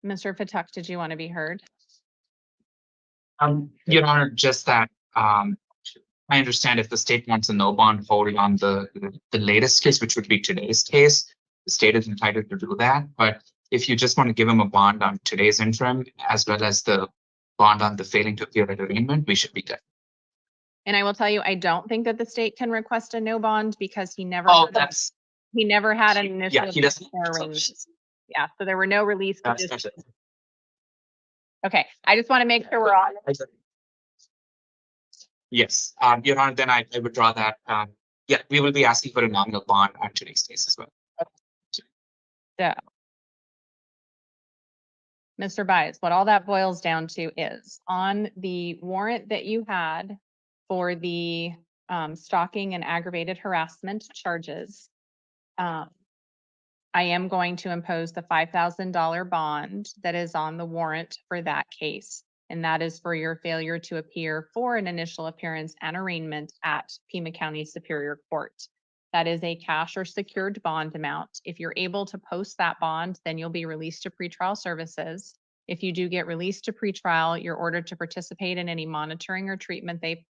Mr. Fatuk, did you want to be heard? Your Honor, just that, I understand if the state wants a no bond hold on the latest case, which would be today's case, the state is entitled to do that. But if you just want to give him a bond on today's interim, as well as the bond on the failing to appear at arraignment, we should be good. And I will tell you, I don't think that the state can request a no bond because he never. Oh, had- that's, He never had an initial. yeah, he doesn't. appearance or arraignment. Yeah, so there were no release That's conditions. it. Okay, I just want to make sure we're on. Yes, Your Honor, then I withdraw that. Yeah, we will be asking for a nominal bond on today's case as well. So, Mr. Bias, what all that boils down to is on the warrant that you had for the stalking and aggravated harassment charges, I am going to impose the $5,000 bond that is on the warrant for that case. And that is for your failure to appear for an initial appearance and arraignment at Pima County Superior Court. That is a cash or secured bond amount. If you're able to post that bond, then you'll be released to pretrial services. If you do get released to pretrial, you're ordered to participate in any monitoring or treatment they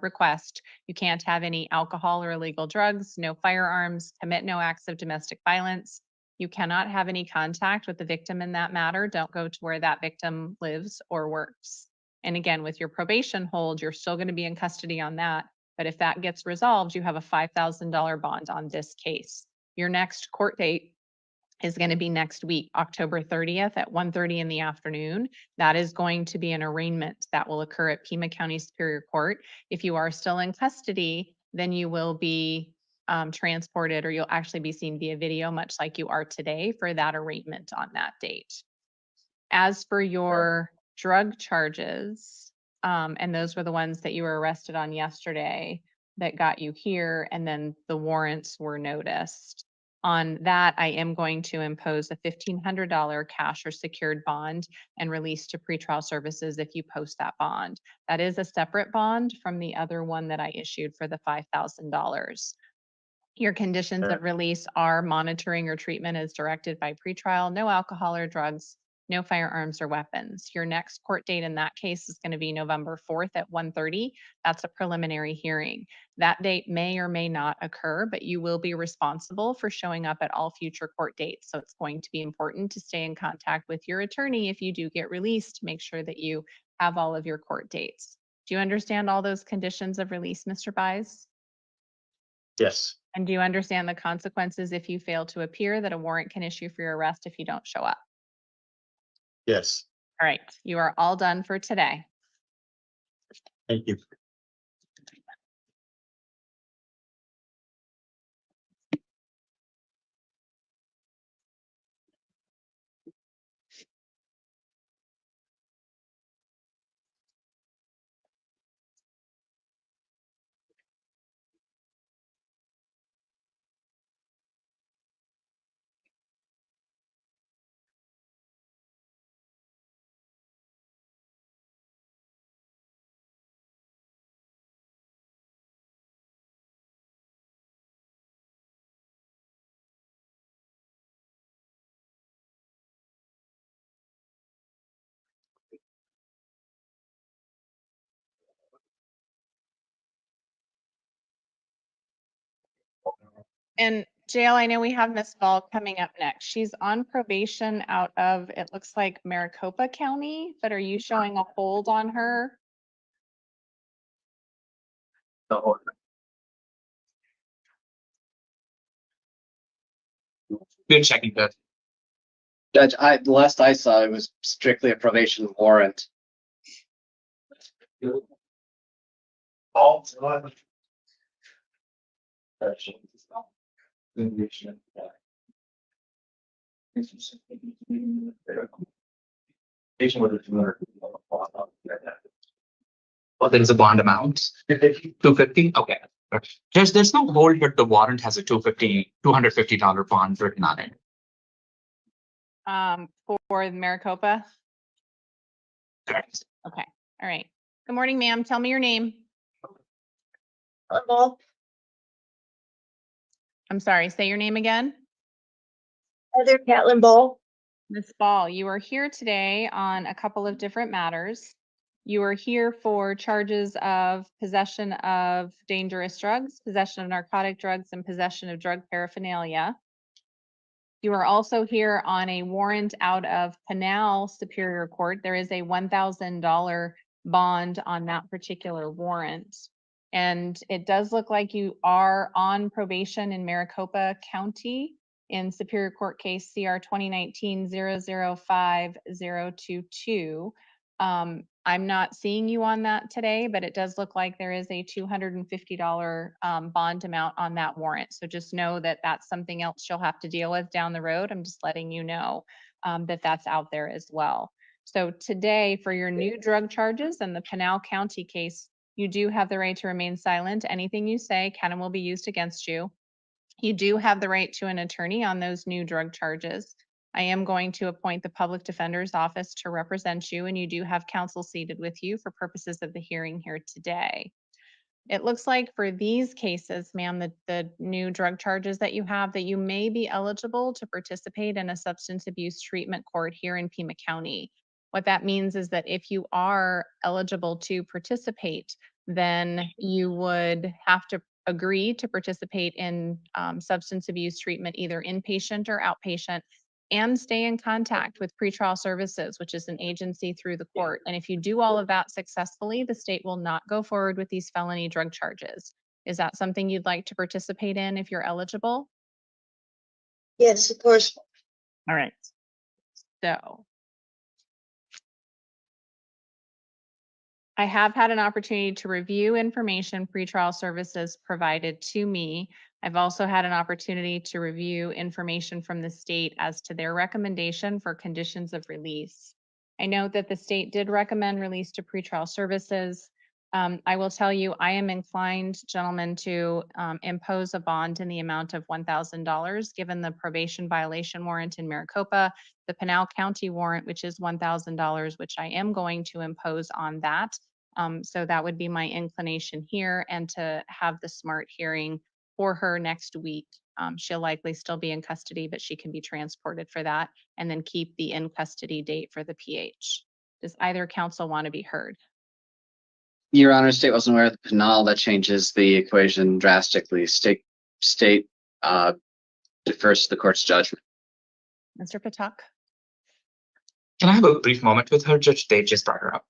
request. You can't have any alcohol or illegal drugs, no firearms, commit no acts of domestic violence. You cannot have any contact with the victim in that matter. Don't go to where that victim lives or works. And again, with your probation hold, you're still going to be in custody on that. But if that gets resolved, you have a $5,000 bond on this case. Your next court date is going to be next week, October 30th at 1:30 in the afternoon. That is going to be an arraignment that will occur at Pima County Superior Court. If you are still in custody, then you will be transported, or you'll actually be seen via video, much like you are today, for that arraignment on that date. As for your drug charges, and those were the ones that you were arrested on yesterday that got you here, and then the warrants were noticed. On that, I am going to impose a $1,500 cash or secured bond and release to pretrial services if you post that bond. That is a separate bond from the other one that I issued for the $5,000. Your conditions of release are monitoring or treatment as directed by pretrial, no alcohol or drugs, no firearms or weapons. Your next court date in that case is going to be November 4th at 1:30. That's a preliminary hearing. That date may or may not occur, but you will be responsible for showing up at all future court dates. So it's going to be important to stay in contact with your attorney if you do get released. Make sure that you have all of your court dates. Do you understand all those conditions of release, Mr. Bies? Yes. And do you understand the consequences if you fail to appear, that a warrant can issue for your arrest if you don't show up? Yes. All right, you are all done for today. Thank you. And Jail, I know we have Miss Ball coming up next. She's on probation out of, it looks like Maricopa County, but are you showing a hold on her? We're checking that. Judge, the last I saw, it was strictly a probation warrant. All. Oh, there is a bond amount, 250, okay. There's no hold, but the warrant has a $250 bond written on it. For Maricopa? Correct. Okay, all right. Good morning, ma'am. Tell me your name. Ball. I'm sorry, say your name again. Other Catlin Ball. Ms. Ball, you are here today on a couple of different matters. You are here for charges of possession of dangerous drugs, possession of narcotic drugs, and possession of drug paraphernalia. You are also here on a warrant out of Pinal Superior Court. There is a $1,000 bond on that particular warrant. And it does look like you are on probation in Maricopa County in Superior Court case CR 2019-005022. I'm not seeing you on that today, but it does look like there is a $250 bond amount on that warrant. So just know that that's something else you'll have to deal with down the road. I'm just letting you know that that's out there as well. So today, for your new drug charges and the Pinal County case, you do have the right to remain silent. Anything you say can and will be used against you. You do have the right to an attorney on those new drug charges. I am going to appoint the public defender's office to represent you, and you do have counsel seated with you for purposes of the hearing here today. It looks like for these cases, ma'am, the new drug charges that you may be eligible to participate in a substance abuse treatment court here in Pima County. What that means is that if you are eligible to participate, then you would have to agree to participate in substance abuse treatment, either inpatient or outpatient, and stay in contact with pretrial services, which is an agency through the court. And if you do all of that successfully, the state will not go forward with these felony drug charges. Is that something you'd like to participate in if you're eligible? Yes, of course. All right. So I have had an opportunity to review information pretrial services provided to me. I've also had an opportunity to review information from the state as to their recommendation for conditions of release. I know that the state did recommend release to pretrial services. I will tell you, I am inclined, gentlemen, to impose a bond in the amount of $1,000, given the probation violation warrant in Maricopa, the Pinal County warrant, which is $1,000, which I am going to impose on that. So that would be my inclination here, and to have the SMART hearing for her next week. She'll likely still be in custody, but she can be transported for that, and then keep the in custody date for the PH. Does either counsel want to be heard? Your Honor, state wasn't aware of the penal. That changes the equation drastically. State defers to the court's judgment. Mr. Patak? Can I have a brief moment with her? Judge, they just brought her up.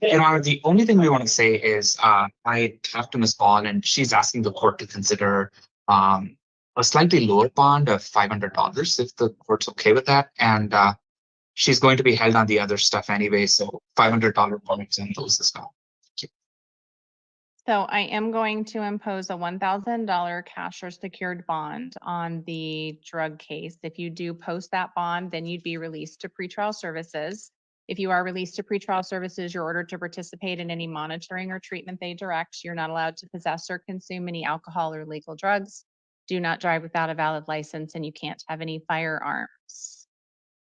Your Honor, the only thing we want to say is I talked to Ms. Ball, and she's asking the court to consider a slightly lower bond of $500 if the court's okay with that. And she's going to be held on the other stuff anyway, so $500 bonds and those as well. So I am going to impose a $1,000 cash or secured bond on the drug case. If you do post that bond, then you'd be released to pretrial services. If you are released to pretrial services, you're ordered to participate in any monitoring or treatment they direct. You're not allowed to possess or consume any alcohol or illegal drugs. Do not drive without a valid license, and you can't have any firearms.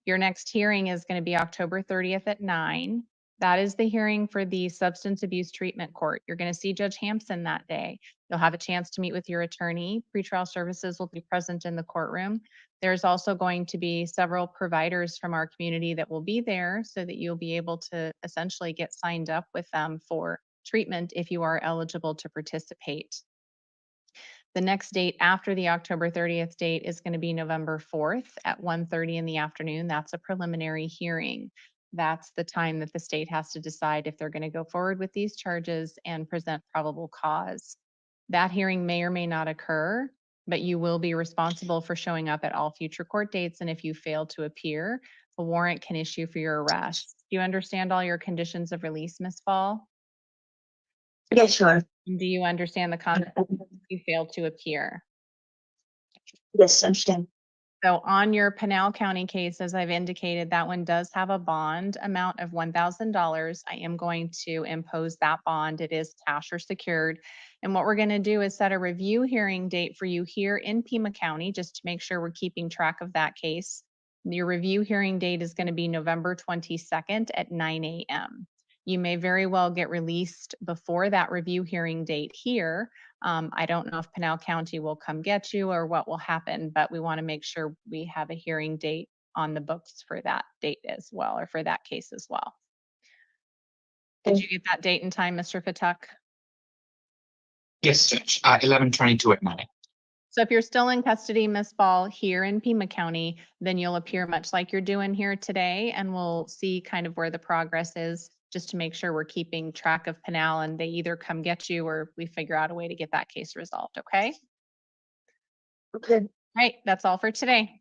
Your next hearing is going to be October 30th at 9. That is the hearing for the substance abuse treatment court. You're going to see Judge Hampson that day. You'll have a chance to meet with your attorney. Pretrial services will be present in the courtroom. There's also going to be several providers from our community that will be there, so that you'll be able to essentially get signed up with them for treatment if you are eligible to participate. The next date after the October 30th date is going to be November 4th at 1:30 in the afternoon. That's a preliminary hearing. that's the time that the state has to decide if they're going to go forward with these charges and present probable cause. That hearing may or may not occur, but you will be responsible for showing up at all future court dates. And if you fail to appear, a warrant can issue for your arrest. Do you understand all your conditions of release, Ms. Ball? Yeah, sure. Do you understand the consequences if you fail to appear? Yes, understand. So on your Pinal County case, as I've indicated, that one does have a bond amount of $1,000. I am going to impose that bond. It is cash or secured. And what we're going to do is set a review hearing date for you here in Pima County, just to make sure we're keeping track of that case. Your review hearing date is going to be November 22nd at 9 a.m. You may very well get released before that review hearing date here. I don't know if Pinal County will come get you or what will happen, but we want to make sure we have a hearing date on the books for that date as well, or for that case as well. Did you get that date and time, Mr. Fatuk? Yes, Judge. 11:22 at night. So if you're still in custody, Ms. Ball, here in Pima County, then you'll appear much like you're doing here today, and we'll see kind of where the progress is, just to make sure we're keeping track of Pinal and they either come get you or we figure out a way to get that case resolved, okay? Okay. Right, that's all for today.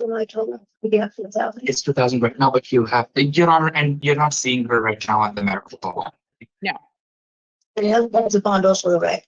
So I told her, yeah, it's out. It's 2,000 right now, but you have, Your Honor, and you're not seeing her right now at the medical ball. No. And the other one's a bond also, right?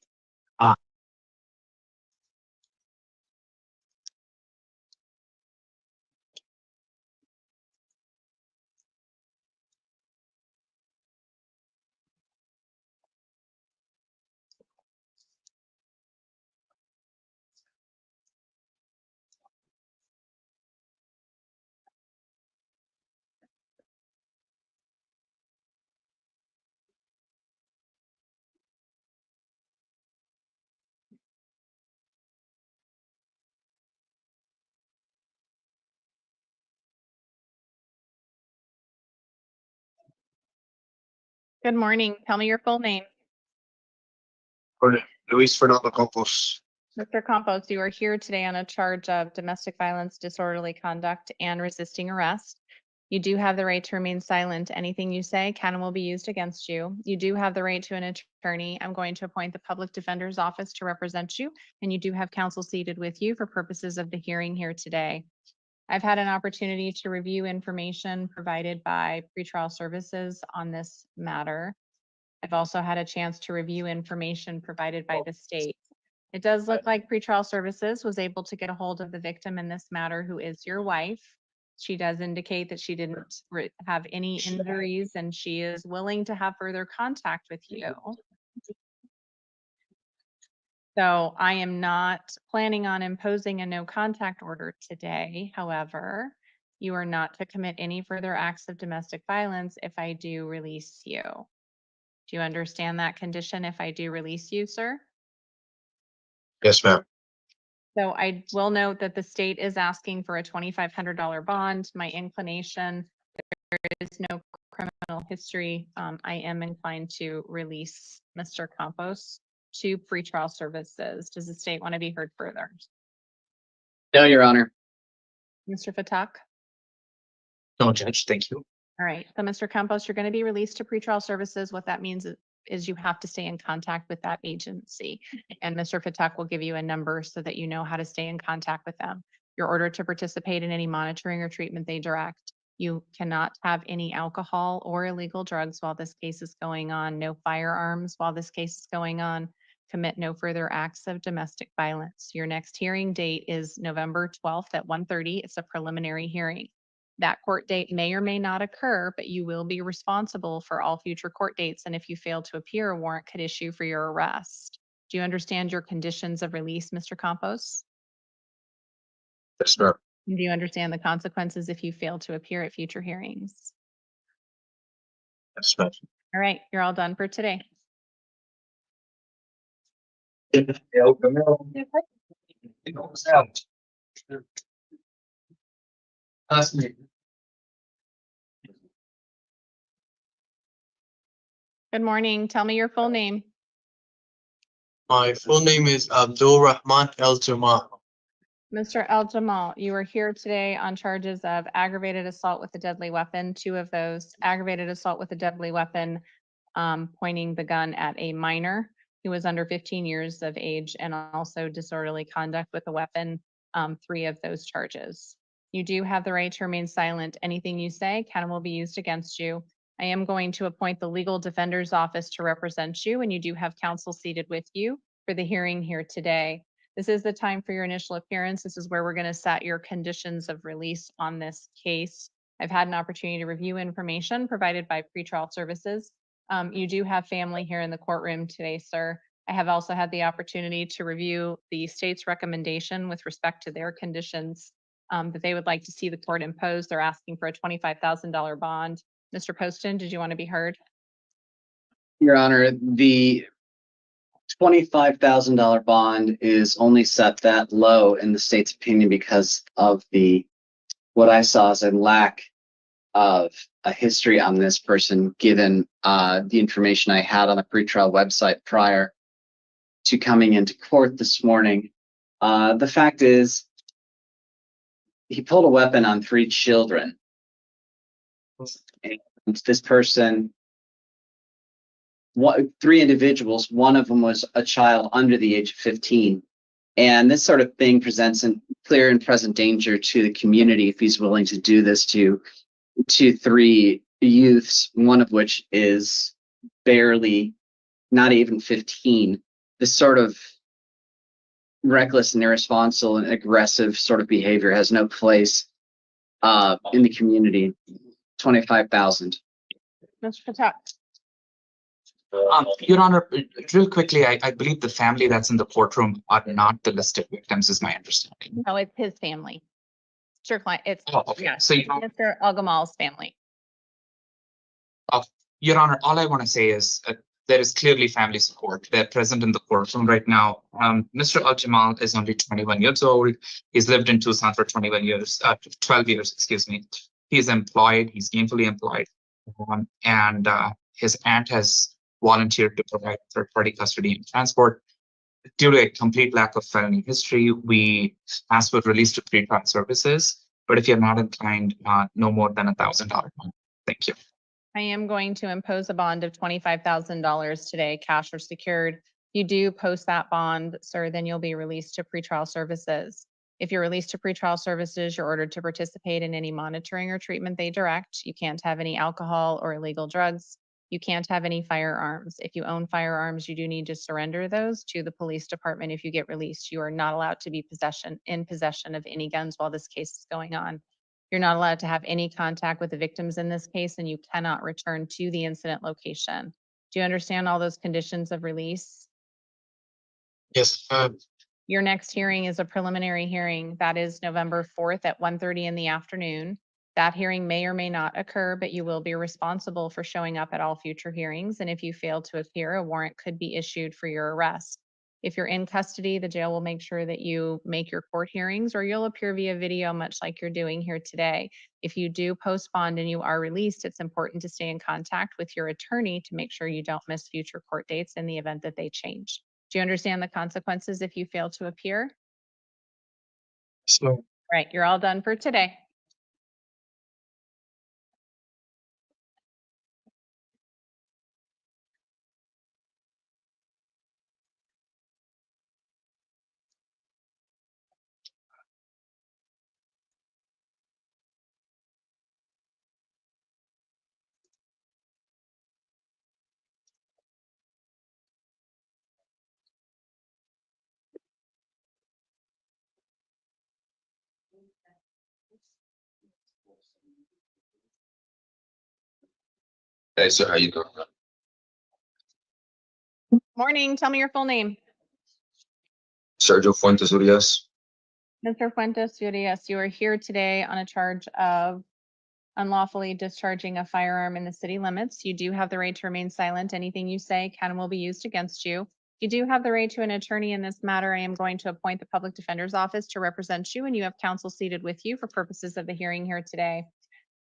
Good morning. Tell me your full name. Luis Fernando Compos. Mr. Compos, you are here today on a charge of domestic violence, disorderly conduct, and resisting arrest. You do have the right to remain silent. Anything you say can and will be used against you. You do have the right to an attorney. I'm going to appoint the public defender's office to represent you, and you do have counsel seated with you for purposes of the hearing here today. I've had an opportunity to review information provided by pretrial services on this matter. I've also had a chance to review information provided by the state. It does look like pretrial services was able to get a hold of the victim in this matter, who is your wife. She does indicate that she didn't have any injuries and she is willing to have further contact with you. So I am not planning on imposing a no contact order today. However, you are not to commit any further acts of domestic violence if I do release you. Do you understand that condition if I do release you, sir? Yes, ma'am. So I will note that the state is asking for a $2,500 bond. My inclination, there is no criminal history. I am inclined to release Mr. Compos to pretrial services. Does the state want to be heard further? No, Your Honor. Mr. Fatak? No, Judge, thank you. All right, so Mr. Campos, you're going to be released to pretrial services. What that means is you have to stay in contact with that agency. And Mr. Fatak will give you a number so that you know how to stay in contact with them. You're ordered to participate in any monitoring or treatment they direct. You cannot have any alcohol or illegal drugs while this case is going on. No firearms while this case is going on. Commit no further acts of domestic violence. Your next hearing date is November 12th at 1:30. It's a preliminary hearing. That court date may or may not occur, but you will be responsible for all future court dates. And if you fail to appear, a warrant could issue for your arrest. Do you understand your conditions of release, Mr. Compos? Yes, ma'am. And do you understand the consequences if you fail to appear at future hearings? Yes, ma'am. All right, you're all done for today. El-Jamal. That's me. Good morning. Tell me your full name. My full name is Abdul Rahman El-Jamal. Mr. El-Jamal, you are here today on charges of aggravated assault with a deadly weapon. Two of those aggravated assault with a deadly weapon, pointing the gun at a minor who was under 15 years of age, and also disorderly conduct with a weapon, 3 of those charges. You do have the right to remain silent. Anything you say can and will be used against you. I am going to appoint the legal defender's office to represent you, and you do have counsel seated with you for the hearing here today. This is the time for your initial appearance. This is where we're going to set your conditions of release on this case. I've had an opportunity to review information provided by pretrial services. You do have family here in the courtroom today, sir. I have also had the opportunity to review the state's recommendation with respect to their conditions that they would like to see the court impose. They're asking for a $25,000 bond. Mr. Poston, did you want to be heard? Your Honor, the $25,000 bond is only set that low in the state's opinion because of what I saw as a lack of a history on this person, given the information I had on the pretrial website prior to coming into court this morning. The fact is, he pulled a weapon on 3 children. And this person, 3 individuals, one of them was a child under the age of 15. And this sort of thing presents a clear and present danger to the community if he's willing to do this to 3 youths, one of which is barely, not even 15. This sort of reckless and irresponsible and aggressive sort of behavior has no place in the community. 25,000. Mr. Patak. Your Honor, real quickly, I believe the family that's in the courtroom are not the listed victims, is my understanding. No, it's his family. It's your client. It's Oh, okay. yeah, So, Mr. El-Jamal's family. Your Honor, all I want to say is there is clearly family support. They're present in the courtroom right now. Mr. El-Jamal is only 21 years old. He's lived in Tucson for 12 years, excuse me. He's employed, he's gainfully employed. And his aunt has volunteered to provide third-party custody and transport. Due to a complete lack of felony history, we asked for release to pretrial services. But if you're not inclined, no more than $1,000 bond. Thank you. I am going to impose a bond of $25,000 today, cash or secured. If you do post that bond, sir, then you'll be released to pretrial services. If you're released to pretrial services, you're ordered to participate in any monitoring or treatment they direct. You can't have any alcohol or illegal drugs. You can't have any firearms. If you own firearms, you do need to surrender those to the police department. If you get released, you are not allowed to be in possession of any guns while this case is going on. You're not allowed to have any contact with the victims in this case, and you cannot return to the incident location. Do you understand all those conditions of release? Yes. Your next hearing is a preliminary hearing. That is November 4th at 1:30 in the afternoon. That hearing may or may not occur, but you will be responsible for showing up at all future hearings. And if you fail to appear, a warrant could be issued for your arrest. If you're in custody, the jail will make sure that you make your court hearings, or you'll appear via video, much like you're doing here today. If you do post bond and you are released, it's important to stay in contact with your attorney to make sure you don't miss future court dates in the event that they change. Do you understand the consequences if you fail to appear? So, Right, you're all done for today. Hey, sir, how you doing? Morning, tell me your full name. Sergio Fent-Urias. Mr. Fent-Urias, you are here today on a charge of unlawfully discharging a firearm in the city limits. You do have the right to remain silent. Anything you say can and will be used against you. You do have the right to an attorney in this matter. I am going to appoint the public defender's office to represent you, and you have counsel seated with you for purposes of the hearing here today.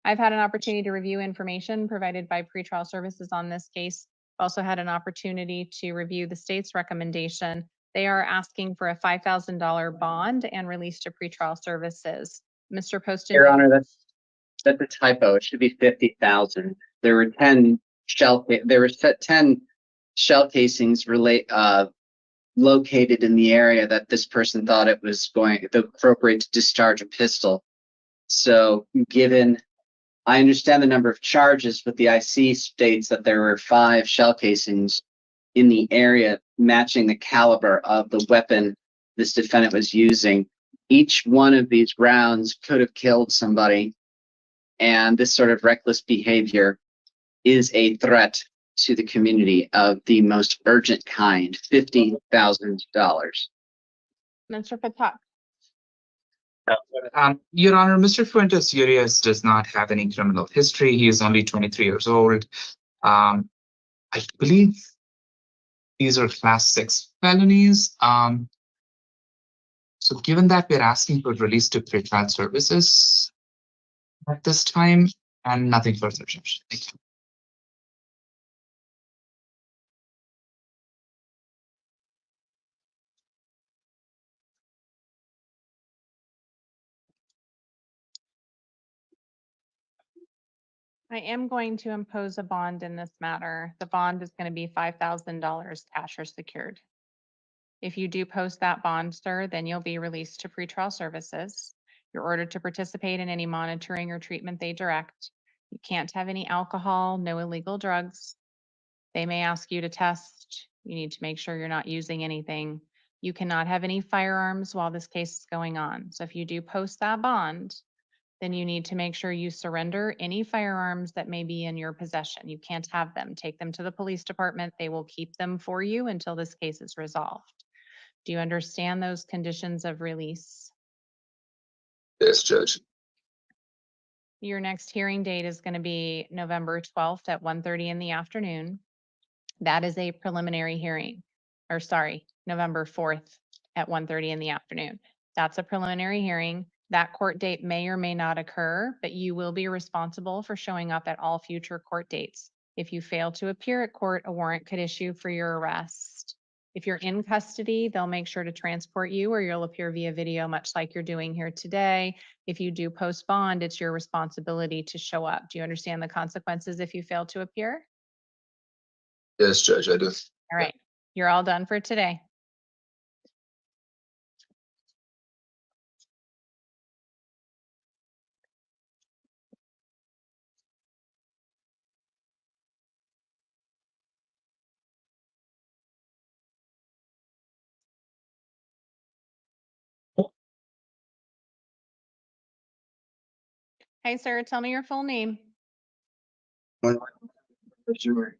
I've had an opportunity to review information provided by pretrial services on this case. I've also had an opportunity to review the state's recommendation. They are asking for a $5,000 bond and release to pretrial services. Mr. Poston. Your Honor, that's a typo. It should be 50,000. There were 10 10 shell casings located in the area that this person thought it was appropriate to discharge a pistol. So I understand the number of charges, but the IC states that there were 5 shell casings in the area matching the caliber of the weapon this defendant was using. Each one of these rounds could have killed somebody, and this sort of reckless behavior is a threat to the community of the most urgent kind. $50,000. Mr. Patak. Your Honor, Mr. Fent-Urias does not have any criminal history. He is only 23 years old. I believe these are class 6 felonies. So given that we're asking for release to pretrial services at this time, and nothing further, Judge. Thank you. I am going to impose a bond in this matter. The bond is going to be $5,000 cash or secured. If you do post that bond, sir, then you'll be released to pretrial services. You're ordered to participate in any monitoring or treatment they direct. You can't have any alcohol, no illegal drugs. They may ask you to test. You need to make sure you're not using anything. You cannot have any firearms while this case is going on. So if you do post that bond, then you need to make sure you surrender any firearms that may be in your possession. You can't have them. Take them to the police department. They will keep them for you until this case is resolved. Do you understand those conditions of release? Yes, Judge. Your next hearing date is going to be November 12th at 1:30 in the afternoon. That is a preliminary hearing, or sorry, November 4th at 1:30 in the afternoon. That's a preliminary hearing. That court date may or may not occur, but you will be responsible for showing up at all future court dates. If you fail to appear at court, a warrant could issue for your arrest. If you're in custody, they'll make sure to transport you, or you'll appear via video, much like you're doing here today. If you do post bond, it's your responsibility to show up. Do you understand the consequences if you fail to appear? Yes, Judge, I do. All right, you're all done for today. Hey, sir, tell me your full name. Mr.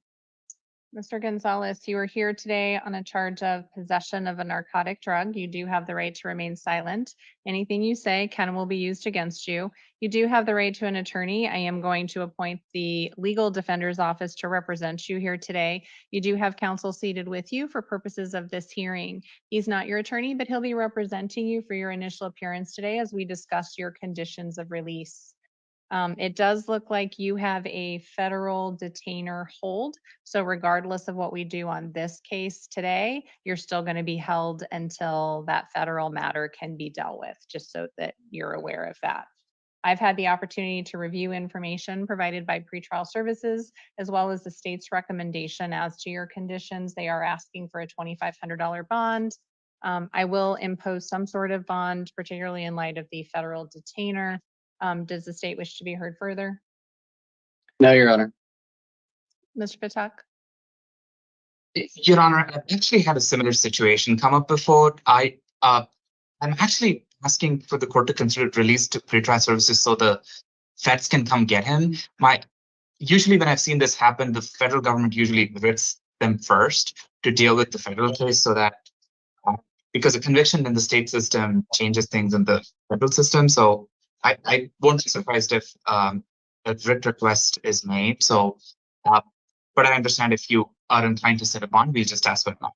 Gonzalez, you are here today on a charge of possession of a narcotic drug. You do have the right to remain silent. Anything you say can and will be used against you. You do have the right to an attorney. I am going to appoint the legal defender's office to represent you here today. You do have counsel seated with you for purposes of this hearing. He's not your attorney, but he'll be representing you for your initial appearance today as we discuss your conditions of release. It does look like you have a federal detainer hold. So regardless of what we do on this case today, you're still going to be held until that federal matter can be dealt with, just so that you're aware of that. I've had the opportunity to review information provided by pretrial services, as well as the state's recommendation as to your conditions. They are asking for a $2,500 bond. I will impose some sort of bond, particularly in light of the federal detainer. Does the state wish to be heard further? No, Your Honor. Mr. Patak? Your Honor, I've actually had a similar situation come up before. I'm actually asking for the court to consider release to pretrial services so the feds can come get him. Usually when I've seen this happen, the federal government usually writs them first to deal with the federal case, so that because a conviction in the state system changes things in the federal system. So I won't be surprised if a writ request is made. So, but I understand if you are inclined to set a bond, we'll just ask for it now.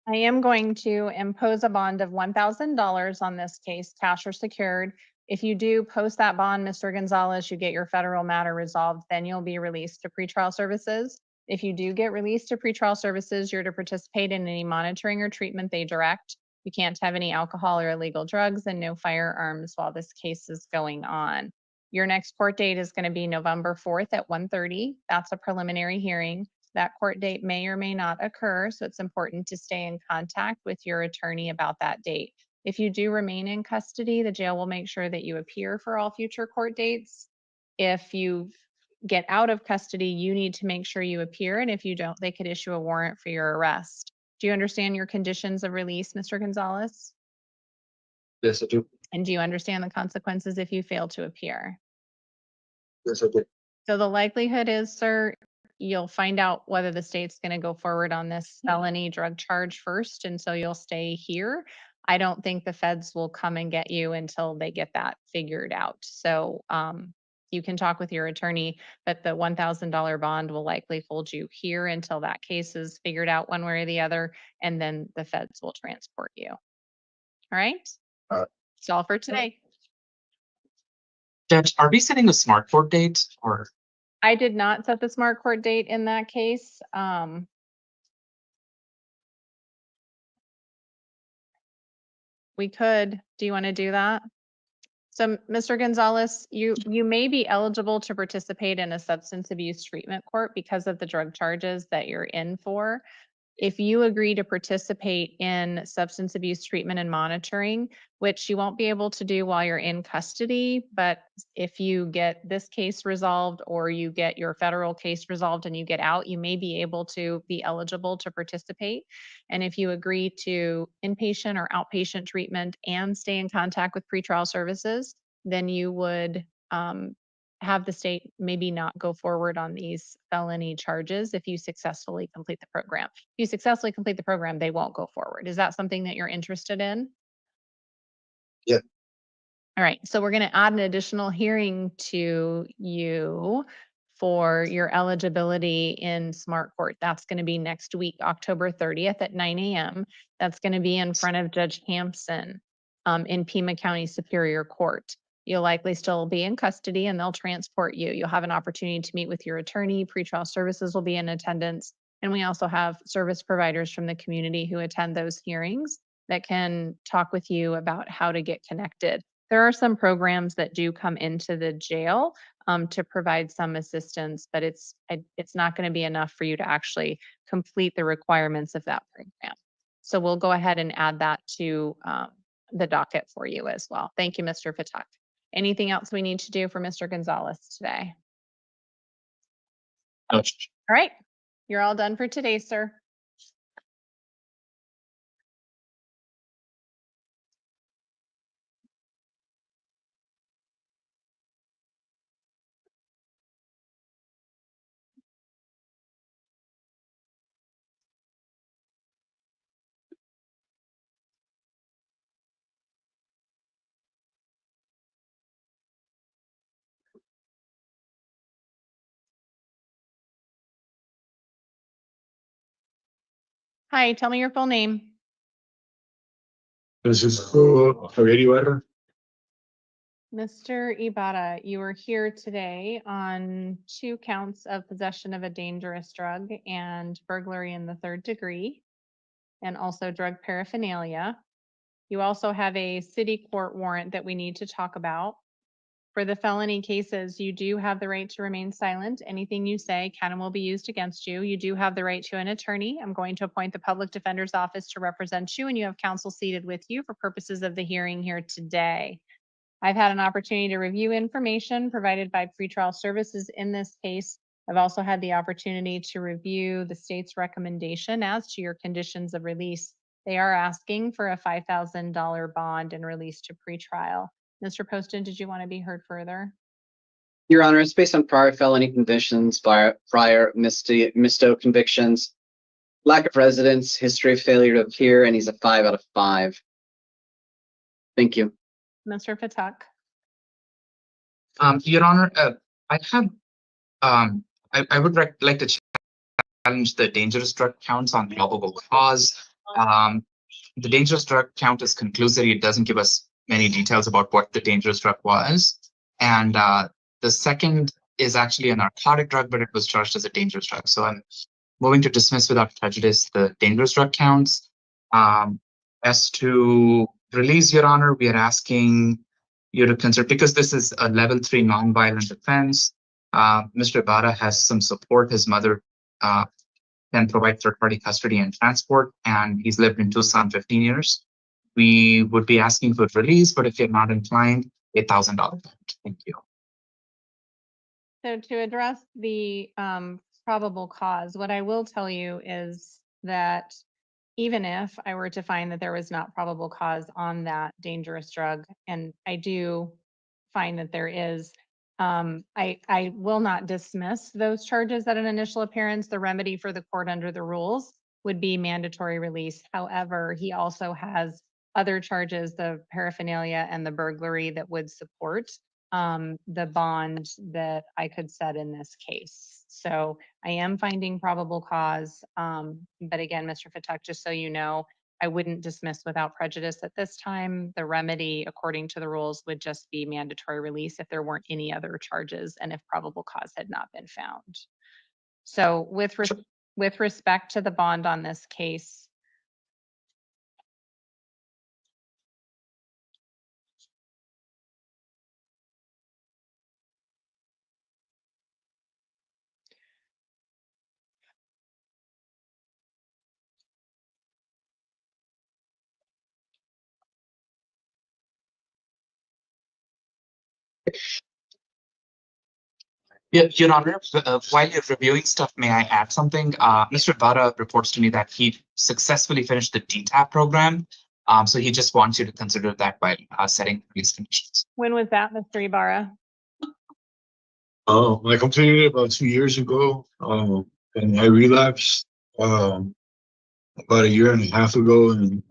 I am going to impose a bond of $1,000 on this case, cash or secured. If you do post that bond, Mr. Gonzalez, you get your federal matter resolved, then you'll be released to pretrial services. If you do get released to pretrial services, you're to participate in any monitoring or treatment they direct. You can't have any alcohol or illegal drugs and no firearms while this case is going on. Your next court date is going to be November 4th at 1:30. That's a preliminary hearing. That court date may or may not occur, so it's important to stay in contact with your attorney about that date. If you do remain in custody, the jail will make sure that you appear for all future court dates. If you get out of custody, you need to make sure you appear, and if you don't, they could issue a warrant for your arrest. Do you understand your conditions of release, Mr. Gonzalez? Yes, I do. And do you understand the consequences if you fail to appear? Yes, I do. So the likelihood is, sir, you'll find out whether the state's going to go forward on this felony drug charge first, and so you'll stay here. I don't think the feds will come and get you until they get that figured out. So you can talk with your attorney, but the $1,000 bond will likely hold you here until that case is figured out one way or the other, and then the feds will transport you. All right? All right. That's all for today. Judge, are we setting a smart court date or? I did not set the smart court date in that case. We could. Do you want to do that? So, Mr. Gonzalez, you may be eligible to participate in a substance abuse treatment court because of the drug charges that you're in for. If you agree to participate in substance abuse treatment and monitoring, which you won't be able to do while you're in custody, but if you get this case resolved or you get your federal case resolved and you get out, you may be able to be eligible to participate. And if you agree to inpatient or outpatient treatment and stay in contact with pretrial services, then you would have the state maybe not go forward on these felony charges if you successfully complete the program. If you successfully complete the program, they won't go forward. Is that something that you're interested in? Yeah. All right, so we're going to add an additional hearing to you for your eligibility in Smart Court. That's going to be next week, October 30th at 9 a.m. That's going to be in front of Judge Hampson in Pima County Superior Court. You'll likely still be in custody and they'll transport you. You'll have an opportunity to meet with your attorney. Pretrial services will be in attendance. And we also have service providers from the community who attend those hearings that can talk with you about how to get connected. There are some programs that do come into the jail to provide some assistance, but it's not going to be enough for you to actually complete the requirements of that program. So we'll go ahead and add that to the docket for you as well. Thank you, Mr. Patak. Anything else we need to do for Mr. Gonzalez today? No. All right, you're all done for today, sir. Hi, tell me your full name. Francisco Javier Ibarra. Mr. Iata, you are here today on 2 counts of possession of a dangerous drug and burglary in the 3rd degree, and also drug paraphernalia. You also have a city court warrant that we need to talk about. For the felony cases, you do have the right to remain silent. Anything you say can and will be used against you. You do have the right to an attorney. I'm going to appoint the public defender's office to represent you, and you have counsel seated with you for purposes of the hearing here today. I've had an opportunity to review information provided by pretrial services in this case. I've also had the opportunity to review the state's recommendation as to your conditions of release. They are asking for a $5,000 bond and release to pretrial. Mr. Poston, did you want to be heard further? Your Honor, it's based on prior felony convictions, prior misto convictions, lack of residence, history of failure to appear, and he's a 5 out of 5. Thank you. Mr. Patak. Your Honor, I have, I would like to challenge the dangerous drug counts on probable cause. The dangerous drug count is conclusory. It doesn't give us many details about what the dangerous drug was. And the second is actually a narcotic drug, but it was charged as a dangerous drug. So I'm moving to dismiss without prejudice the dangerous drug counts. As to release, Your Honor, we are asking you to consider, because this is a level 3 nonviolent offense. Mr. Ibarra has some support. His mother can provide third-party custody and transport, and he's lived in Tucson 15 years. We would be asking for release, but if you're not inclined, $1,000 bond. Thank you. So to address the probable cause, what I will tell you is that even if I were to find that there was not probable cause on that dangerous drug, and I do find that there is, I will not dismiss those charges at an initial appearance. The remedy for the court under the rules would be mandatory release. However, he also has other charges, the paraphernalia and the burglary, that would support the bond that I could set in this case. So I am finding probable cause. But again, Mr. Fatuk, just so you know, I wouldn't dismiss without prejudice at this time. The remedy, according to the rules, would just be mandatory release if there weren't any other charges and if probable cause had not been found. So with respect to the bond on this case, Yeah, Your Honor, while you're reviewing stuff, may I add something? Mr. Ibarra reports to me that he successfully finished the DTAP program. So he just wants you to consider that while setting these conditions. when was that, Mr. Ibarra? I completed it about 2 years ago. And I relapsed about a year and a half ago, and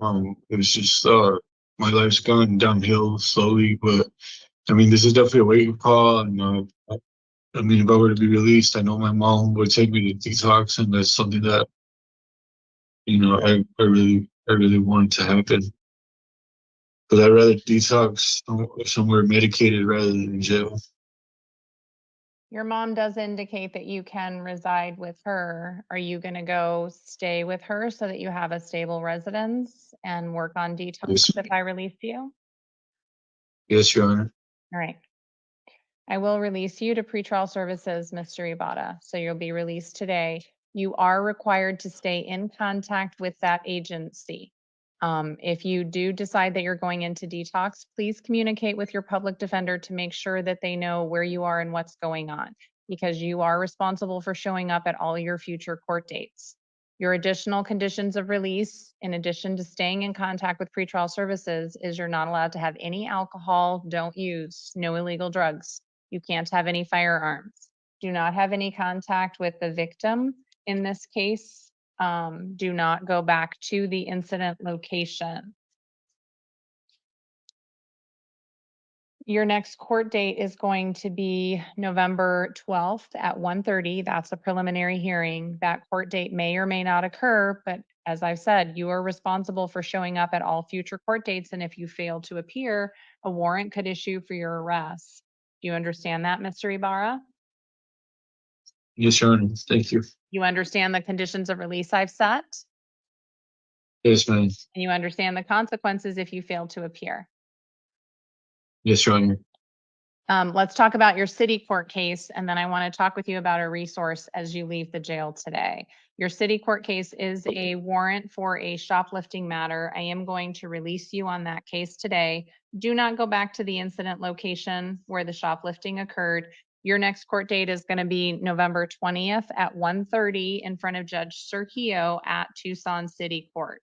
it was just my life's gone downhill slowly. But I mean, this is definitely a wake-up call, and I mean, if I were to be released, I know my mom would take me to detox, and that's something that, you know, I really want to happen. But I'd rather detox somewhere medicated rather than in jail. Your mom does indicate that you can reside with her. Are you going to go stay with her so that you have a stable residence and work on detox Yes. if I release you? Yes, Your Honor. All right. I will release you to pretrial services, Mr. Ibarra. So you'll be released today. You are required to stay in contact with that agency. If you do decide that you're going into detox, please communicate with your public defender to make sure that they know where you are and what's going on, because you are responsible for showing up at all your future court dates. Your additional conditions of release, in addition to staying in contact with pretrial services, is you're not allowed to have any alcohol, don't use, no illegal drugs. You can't have any firearms. Do not have any contact with the victim in this case. Do not go back to the incident location. Your next court date is going to be November 12th at 1:30. That's a preliminary hearing. That court date may or may not occur, but as I've said, you are responsible for showing up at all future court dates. And if you fail to appear, a warrant could issue for your arrest. Do you understand that, Mr. Ibarra? Yes, Your Honor. Thank you. You understand the conditions of release I've set? Yes, ma'am. And you understand the consequences if you fail to appear? Yes, Your Honor. Let's talk about your city court case, and then I want to talk with you about a resource as you leave the jail today. Your city court case is a warrant for a shoplifting matter. I am going to release you on that case today. Do not go back to the incident location where the shoplifting occurred. Your next court date is going to be November 20th at 1:30 in front of Judge Sergio at Tucson City Court.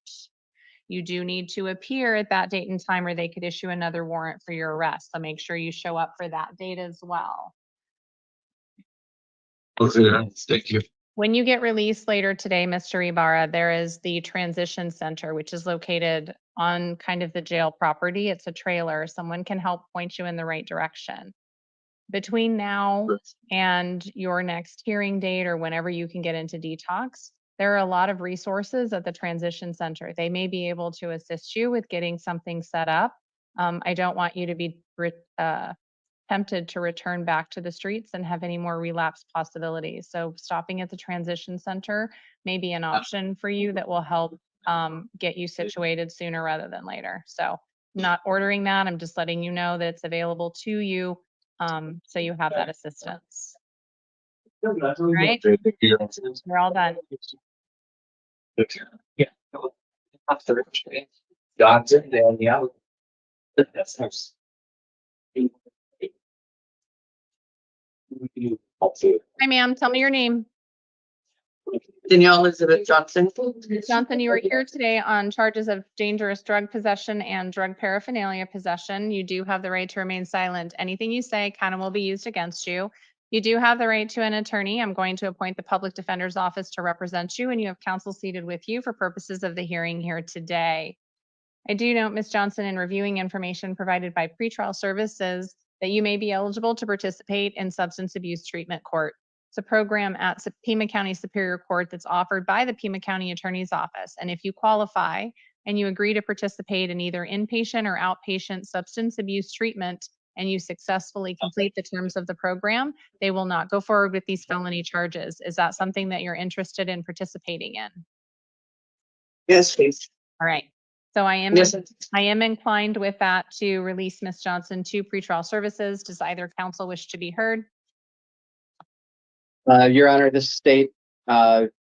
You do need to appear at that date and time, or they could issue another warrant for your arrest. So make sure you show up for that date as well. Okay, thank you. When you get released later today, Mr. Ibarra, there is the transition center, which is located on kind of the jail property. It's a trailer. Someone can help point you in the right direction. Between now and your next hearing date or whenever you can get into detox, there are a lot of resources at the transition center. They may be able to assist you with getting something set up. I don't want you to be tempted to return back to the streets and have any more relapse possibilities. So stopping at the transition center may be an option for you that will help get you situated sooner rather than later. So I'm not ordering that. I'm just letting you know that it's available to you. So you have that assistance. Right? We're all done. Yeah. Johnson, Danielle. That's nice. Hi, ma'am. Tell me your name. Danielle Elizabeth Johnson. Johnson, you are here today on charges of dangerous drug possession and drug paraphernalia possession. You do have the right to remain silent. Anything you say kind of will be used against you. You do have the right to an attorney. I'm going to appoint the public defender's office to represent you, and you have counsel seated with you for purposes of the hearing here today. I do note, Ms. Johnson, in reviewing information provided by pretrial services, that you may be eligible to participate in substance abuse treatment court. It's a program at Pima County Superior Court that's offered by the Pima County Attorney's Office. And if you qualify and you agree to participate in either inpatient or outpatient substance abuse treatment, and you successfully complete the terms of the program, they will not go forward with these felony charges. Is that something that you're interested in participating in? Yes, please. All right. So I am inclined with that to release Ms. Johnson to pretrial services. Does either counsel wish to be heard? Your Honor, the state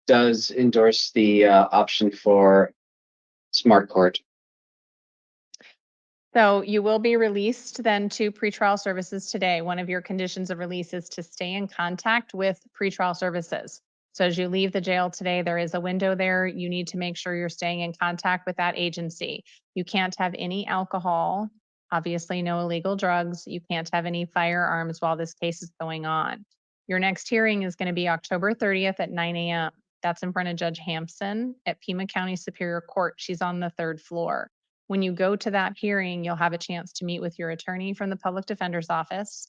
does endorse the option for smart court. So you will be released then to pretrial services today. One of your conditions of release is to stay in contact with pretrial services. So as you leave the jail today, there is a window there. You need to make sure you're staying in contact with that agency. You can't have any alcohol, obviously no illegal drugs. You can't have any firearms while this case is going on. Your next hearing is going to be October 30th at 9 a.m. That's in front of Judge Hampson at Pima County Superior Court. She's on the 3rd floor. When you go to that hearing, you'll have a chance to meet with your attorney from the public defender's office.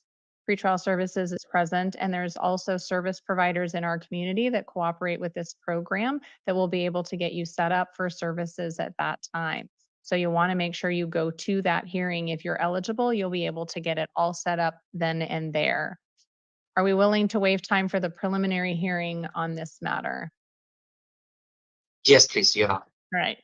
Pretrial services is present, and there's also service providers in our community that cooperate with this program that will be able to get you set up for services at that time. So you want to make sure you go to that hearing. If you're eligible, you'll be able to get it all set up then and there. Are we willing to waive time for the preliminary hearing on this matter? Yes, please, Your Honor. All right.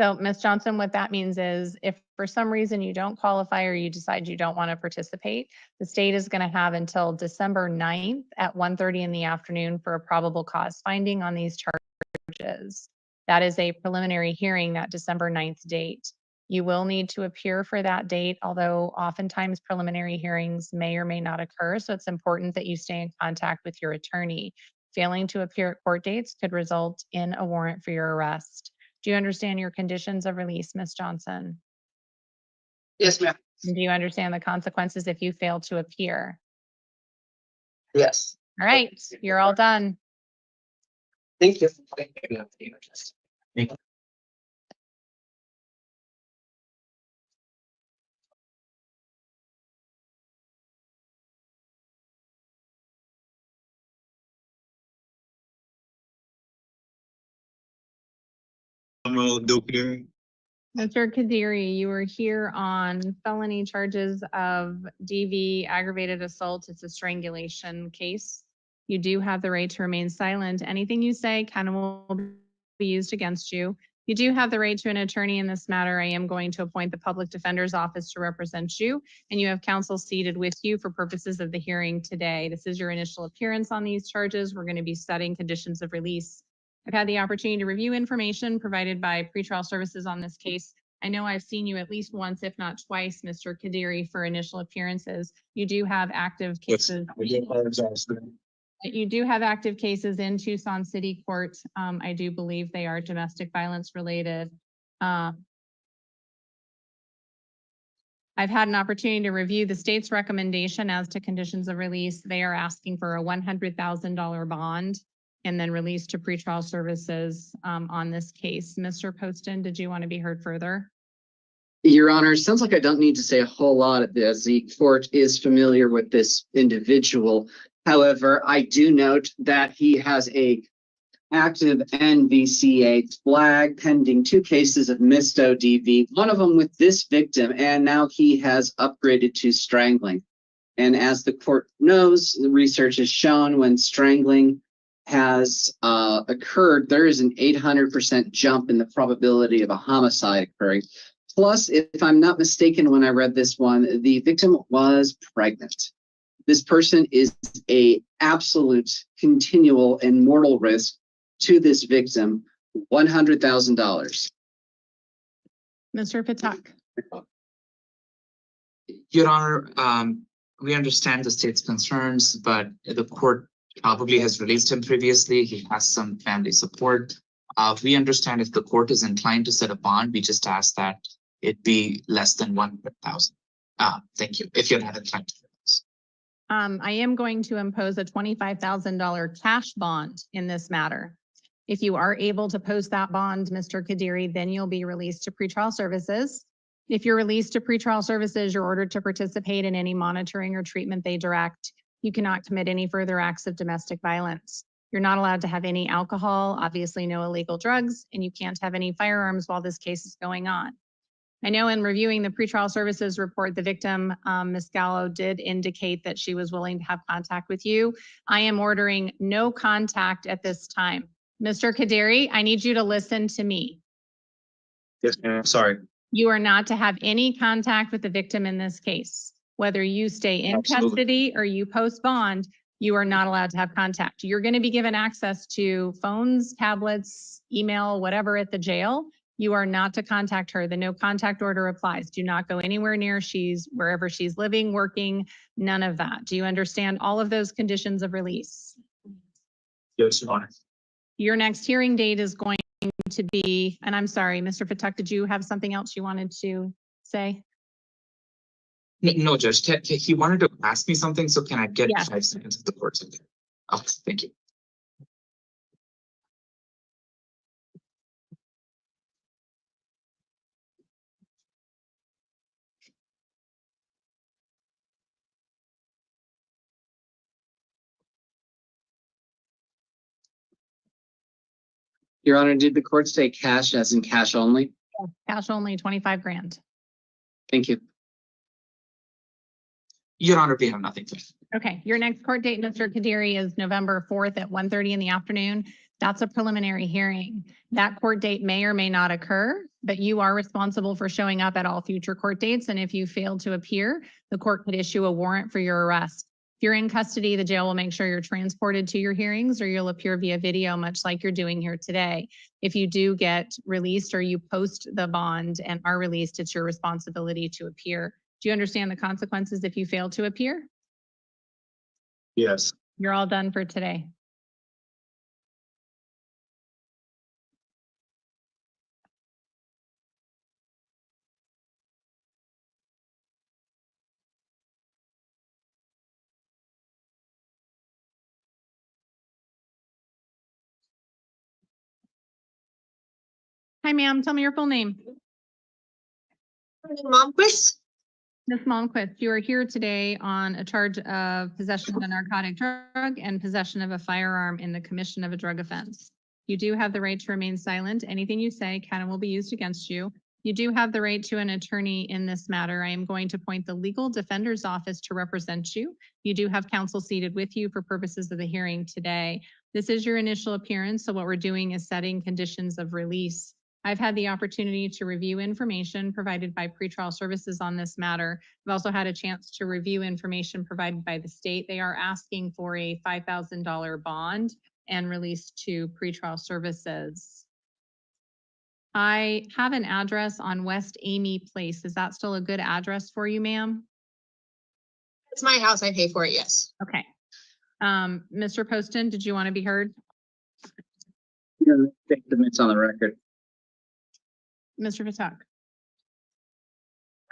So Ms. Johnson, what that means is if for some reason you don't qualify or you decide you don't want to participate, the state is going to have until December 9th at 1:30 in the afternoon for a probable cause finding on these charges. That is a preliminary hearing, that December 9th date. You will need to appear for that date, although oftentimes preliminary hearings may or may not occur. So it's important that you stay in contact with your attorney. Failing to appear at court dates could result in a warrant for your arrest. Do you understand your conditions of release, Ms. Johnson? Yes, ma'am. And do you understand the consequences if you fail to appear? Yes. All right, you're all done. Thank you. I'm a dope here. Mr. Kadiri, you were here on felony charges of DV, aggravated assault. It's a strangulation case. You do have the right to remain silent. Anything you say kind of will be used against you. You do have the right to an attorney in this matter. I am going to appoint the public defender's office to represent you, and you have counsel seated with you for purposes of the hearing today. This is your initial appearance on these charges. We're going to be setting conditions of release. I've had the opportunity to review information provided by pretrial services on this case. I know I've seen you at least once, if not twice, Mr. Kadiri, for initial appearances. You do have active cases. You do have active cases in Tucson City Court. I do believe they are domestic violence related. I've had an opportunity to review the state's recommendation as to conditions of release. They are asking for a $100,000 bond and then release to pretrial services on this case. Mr. Poston, did you want to be heard further? Your Honor, sounds like I don't need to say a whole lot as the court is familiar with this individual. However, I do note that he has a active NVCA flag pending 2 cases of missed ODV, one of them with this victim, and now he has upgraded to strangling. And as the court knows, the research has shown when strangling has occurred, there is an 800% jump in the probability of a homicide occurring. Plus, if I'm not mistaken, when I read this one, the victim was pregnant. This person is a absolute continual and mortal risk to this victim, $100,000. Mr. Patak. Your Honor, we understand the state's concerns, but the court probably has released him previously. He has some family support. We understand if the court is inclined to set a bond, we just ask that it be less than 100,000. Thank you. If you're not inclined to this. I am going to impose a $25,000 cash bond in this matter. If you are able to post that bond, Mr. Kadiri, then you'll be released to pretrial services. If you're released to pretrial services, you're ordered to participate in any monitoring or treatment they direct. You cannot commit any further acts of domestic violence. You're not allowed to have any alcohol, obviously no illegal drugs, and you can't have any firearms while this case is going on. I know in reviewing the pretrial services report, the victim, Ms. Gallo, did indicate that she was willing to have contact with you. I am ordering no contact at this time. Mr. Kadiri, I need you to listen to me. Yes, ma'am. Sorry. You are not to have any contact with the victim in this case. Whether you stay in Absolutely. custody or you post bond, you are not allowed to have contact. You're going to be given access to phones, tablets, email, whatever at the jail. You are not to contact her. The no contact order applies. Do not go anywhere near wherever she's living, working, none of that. Do you understand all of those conditions of release? Yes, Your Honor. Your next hearing date is going to be, and I'm sorry, Mr. Patak, did you have something else you wanted to say? No, Judge, he wanted to ask me something, so can I get Yes. 5 seconds of the court? Oh, thank you. Your Honor, did the court say cash as in cash only? Cash only, 25 grand. Thank you. Your Honor, we have nothing to. Okay, your next court date, Mr. Kadiri, is November 4th at 1:30 in the afternoon. That's a preliminary hearing. That court date may or may not occur, but you are responsible for showing up at all future court dates. And if you fail to appear, the court could issue a warrant for your arrest. If you're in custody, the jail will make sure you're transported to your hearings or you'll appear via video, much like you're doing here today. If you do get released or you post the bond and are released, it's your responsibility to appear. Do you understand the consequences if you fail to appear? Yes. You're all done for today. Hi, ma'am. Tell me your full name. Momquist? Ms. Momquist, you are here today on a charge of possession of a narcotic drug and possession of a firearm in the commission of a drug offense. You do have the right to remain silent. Anything you say can and will be used against you. You do have the right to an attorney in this matter. I am going to appoint the legal defender's office to represent you. You do have counsel seated with you for purposes of the hearing today. This is your initial appearance, so what we're doing is setting conditions of release. I've had the opportunity to review information provided by pretrial services on this matter. I've also had a chance to review information provided by the state. They are asking for a $5,000 bond and release to pretrial services. I have an address on West Amy Place. Is that still a good address for you, ma'am? It's my house. I pay for it. Yes. Okay. Mr. Poston, did you want to be heard? Take the minutes on the record. Mr. Patak.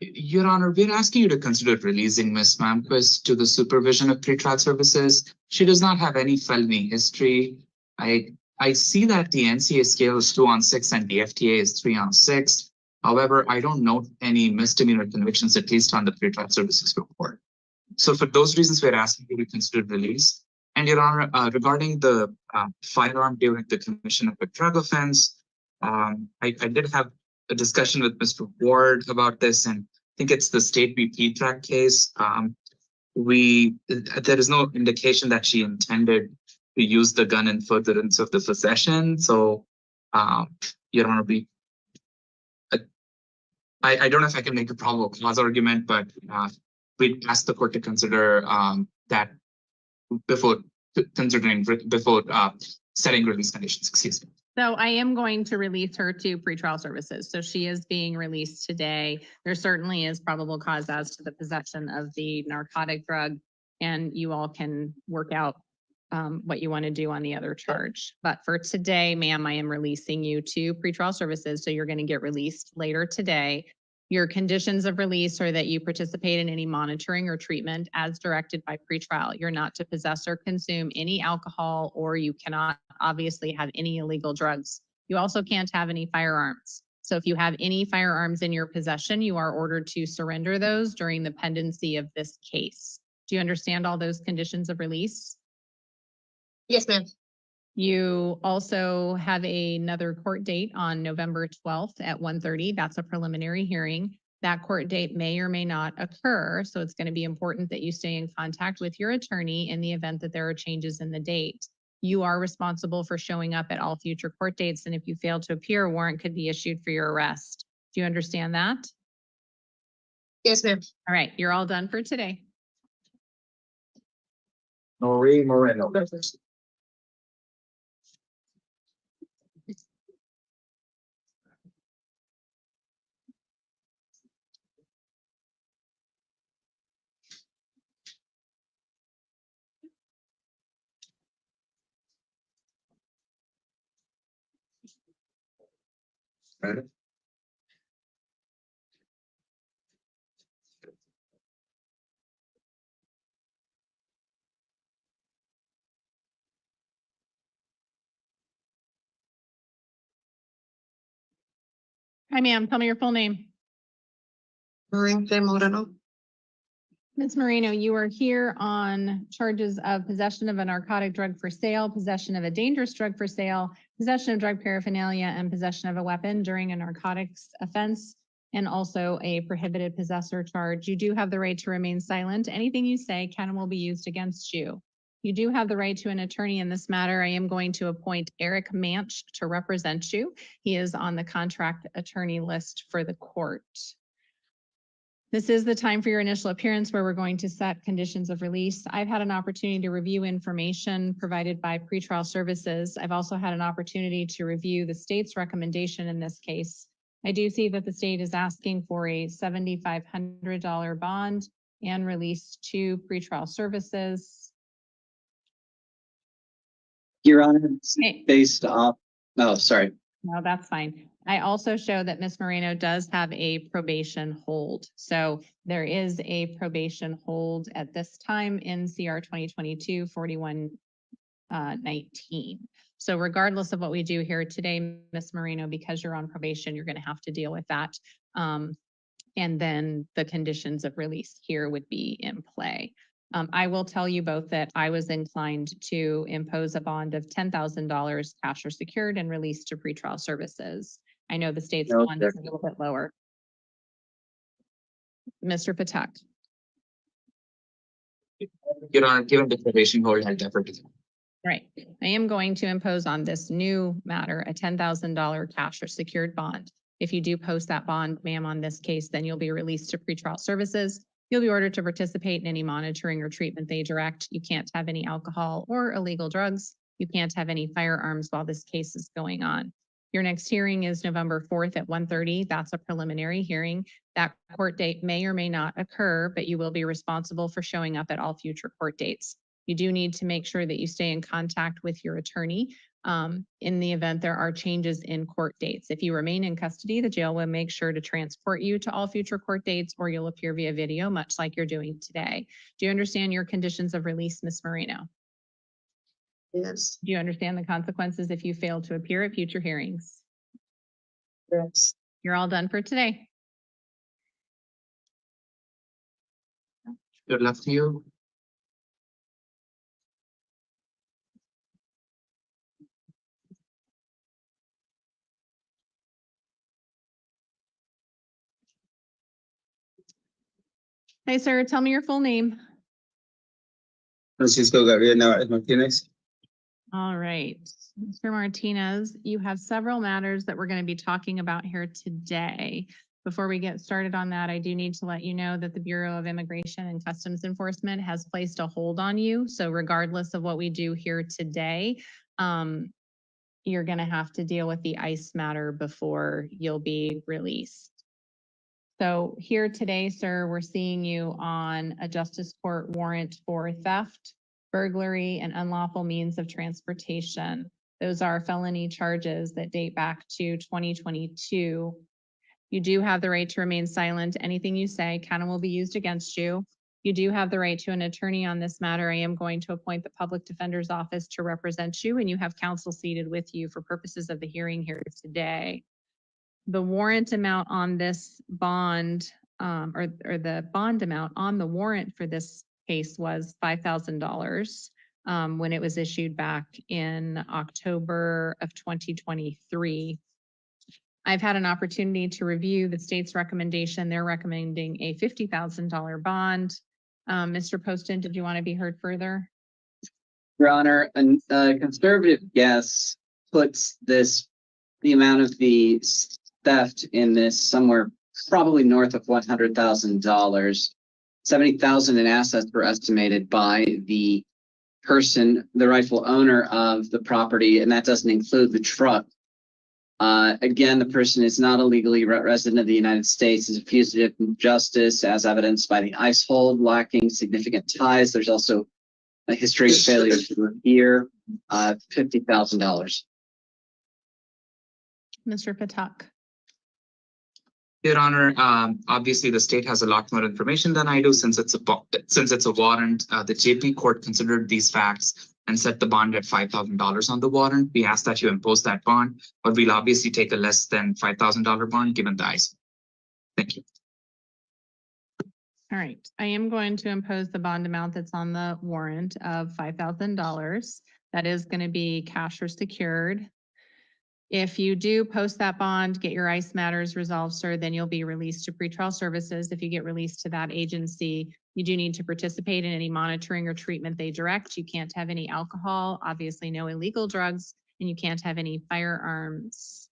Your Honor, we're asking you to consider releasing Ms. Momquist to the supervision of pretrial services. She does not have any felony history. I see that the NCA scale is 2 on 6 and the FTA is 3 on 6. However, I don't note any misdemeanor convictions, at least on the pretrial services report. So for those reasons, we're asking you to consider release. And Your Honor, regarding the firearm during the commission of a drug offense, I did have a discussion with Mr. Ward about this, and I think it's the state BP track case. there is no indication that she intended to use the gun in furtherance of the possession. So, Your Honor, I don't know if I can make a probable cause argument, but we'd ask the court to consider that before setting release conditions. Excuse me. So I am going to release her to pretrial services. So she is being released today. There certainly is probable cause as to the possession of the narcotic drug, and you all can work out what you want to do on the other charge. But for today, ma'am, I am releasing you to pretrial services. So you're going to get released later today. Your conditions of release are that you participate in any monitoring or treatment as directed by pretrial. You're not to possess or consume any alcohol, or you cannot obviously have any illegal drugs. You also can't have any firearms. So if you have any firearms in your possession, you are ordered to surrender those during the pendency of this case. Do you understand all those conditions of release? Yes, ma'am. You also have another court date on November 12th at 1:30. That's a preliminary hearing. That court date may or may not occur. So it's going to be important that you stay in contact with your attorney in the event that there are changes in the date. You are responsible for showing up at all future court dates. And if you fail to appear, a warrant could be issued for your arrest. Do you understand that? Yes, ma'am. All right, you're all done for today. Maro Marino. Hi, ma'am. Tell me your full name. Moreno. Ms. Marino, you are here on charges of possession of a narcotic drug for sale, possession of a dangerous drug for sale, possession of drug paraphernalia, and possession of a weapon during a narcotics offense, and also a prohibited possessor charge. You do have the right to remain silent. Anything you say can and will be used against you. You do have the right to an attorney in this matter. I am going to appoint Eric Manch to represent you. He is on the contract attorney list for the court. This is the time for your initial appearance where we're going to set conditions of release. I've had an opportunity to review information provided by pretrial services. I've also had an opportunity to review the state's recommendation in this case. I do see that the state is asking for a $7,500 bond and release to pretrial services. Your Honor, Hey. based off, oh, sorry. No, that's fine. I also show that Ms. Marino does have a probation hold. So there is a probation hold at this time in CR 2022-4119. So regardless of what we do here today, Ms. Marino, because you're on probation, you're going to have to deal with that. And then the conditions of release here would be in play. I will tell you both that I was inclined to impose a bond of $10,000 cash or secured and release to pretrial services. I know the state's No, bond is a little bit lower. Mr. Patak. Your Honor, given the probation hold, I'll defer to them. Right. I am going to impose on this new matter a $10,000 cash or secured bond. If you do post that bond, ma'am, on this case, then you'll be released to pretrial services. You'll be ordered to participate in any monitoring or treatment they direct. You can't have any alcohol or illegal drugs. You can't have any firearms while this case is going on. Your next hearing is November 4th at 1:30. That's a preliminary hearing. That court date may or may not occur, but you will be responsible for showing up at all future court dates. You do need to make sure that you stay in contact with your attorney in the event there are changes in court dates. If you remain in custody, the jail will make sure to transport you to all future court dates, or you'll appear via video, much like you're doing today. Do you understand your conditions of release, Ms. Marino? Yes. Do you understand the consequences if you fail to appear at future hearings? Yes. You're all done for today. Good luck to you. Hey, sir, tell me your full name. Francisco Gabriel Navarez Martinez. All right, Mr. Martinez, you have several matters that we're going to be talking about here today. Before we get started on that, I do need to let you know that the Bureau of Immigration and Customs Enforcement has placed a hold on you. So regardless of what we do here today, you're going to have to deal with the ICE matter before you'll be released. So here today, sir, we're seeing you on a justice court warrant for theft, burglary, and unlawful means of transportation. Those are felony charges that date back to 2022. You do have the right to remain silent. Anything you say can and will be used against you. You do have the right to an attorney on this matter. I am going to appoint the public defender's office to represent you, and you have counsel seated with you for purposes of the hearing here today. The warrant amount on this bond, or the bond amount on the warrant for this case was $5,000 when it was issued back in October of 2023. I've had an opportunity to review the state's recommendation. They're recommending a $50,000 bond. Mr. Poston, did you want to be heard further? Your Honor, a conservative guess puts the amount of the theft in this somewhere probably north of $100,000. $70,000 in assets were estimated by the person, the rightful owner of the property, and that doesn't include the truck. Again, the person is not a legally resident of the United States, is a fugitive from justice, as evidenced by the ICE hold, lacking significant ties. There's also a history of failure to appear, $50,000. Mr. Patak. Your Honor, obviously the state has a lot more information than I do since it's a warrant. The JP court considered these facts and set the bond at $5,000 on the warrant. We ask that you impose that bond, but we'll obviously take a less than $5,000 bond given the ICE. Thank you. All right, I am going to impose the bond amount that's on the warrant of $5,000. That is going to be cash or secured. If you do post that bond, get your ICE matters resolved, sir, then you'll be released to pretrial services. If you get released to that agency, you do need to participate in any monitoring or treatment they direct. You can't have any alcohol, obviously no illegal drugs, and you can't have any firearms.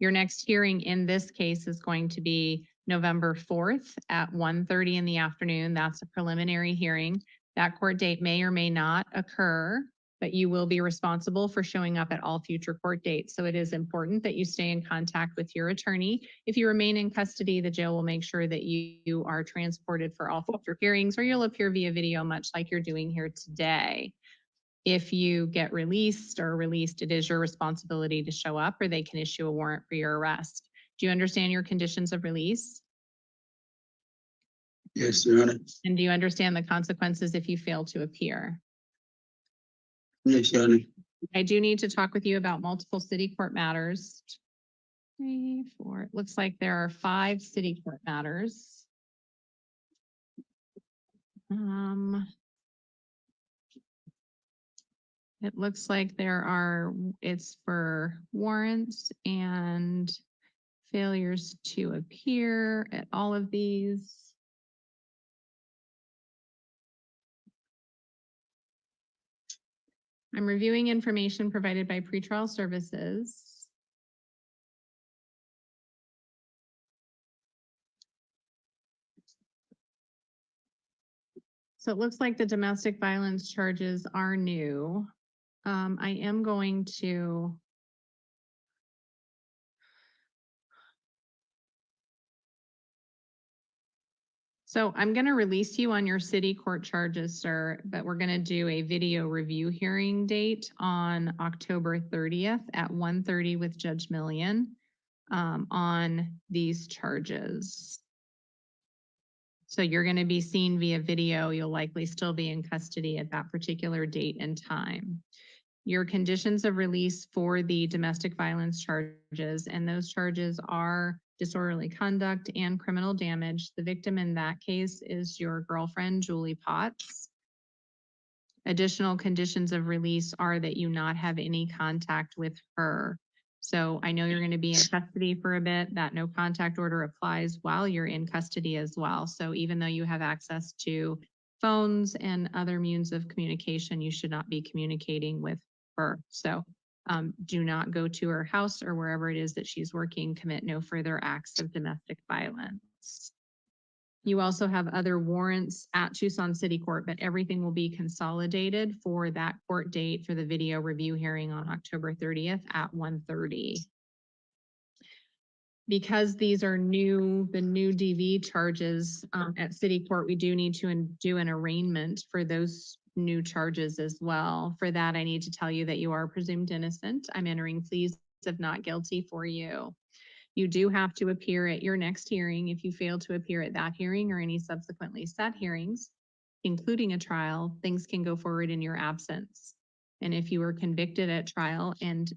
Your next hearing in this case is going to be November 4th at 1:30 in the afternoon. That's a preliminary hearing. That court date may or may not occur, but you will be responsible for showing up at all future court dates. So it is important that you stay in contact with your attorney. If you remain in custody, the jail will make sure that you are transported for all future hearings, or you'll appear via video, much like you're doing here today. If you get released, it is your responsibility to show up, or they can issue a warrant for your arrest. Do you understand your conditions of release? Yes, Your Honor. And do you understand the consequences if you fail to appear? Yes, Your Honor. I do need to talk with you about multiple city court matters. 3, 4, it looks like there are 5 city court matters. It looks like it's for warrants and failures to appear at all of these. I'm reviewing information provided by pretrial services. So it looks like the domestic violence charges are new. I am going to So I'm going to release you on your city court charges, sir, but we're going to do a video review hearing date on October 30th at 1:30 with Judge Millian on these charges. So you're going to be seen via video. You'll likely still be in custody at that particular date and time. Your conditions of release for the domestic violence charges, and those charges are disorderly conduct and criminal damage. The victim in that case is your girlfriend, Julie Potts. Additional conditions of release are that you not have any contact with her. So I know you're going to be in custody for a bit. That no contact order applies while you're in custody as well. So even though you have access to phones and other means of communication, you should not be communicating with her. So do not go to her house or wherever it is that she's working. Commit no further acts of domestic violence. You also have other warrants at Tucson City Court, but everything will be consolidated for that court date for the video review hearing on October 30th at 1:30. Because these are the new DV charges at City Court, we do need to do an arraignment for those new charges as well. For that, I need to tell you that you are presumed innocent. I'm entering pleas of not guilty for you. You do have to appear at your next hearing. If you fail to appear at that hearing or any subsequently set hearings, including a trial, things can go forward in your absence. And if you are convicted at trial and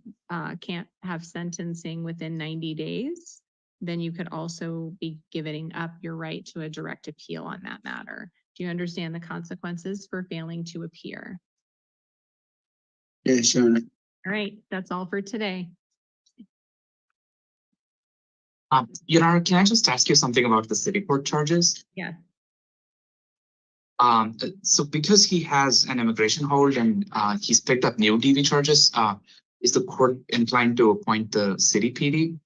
can't have sentencing within 90 days, then you could also be giving up your right to a direct appeal on that matter. Do you understand the consequences for failing to appear? Yes, Your Honor. All right, that's all for today. Your Honor, can I just ask you something about the city court charges? Yeah. So because he has an immigration hold and he's picked up new DV charges, is the court inclined to appoint the city PD?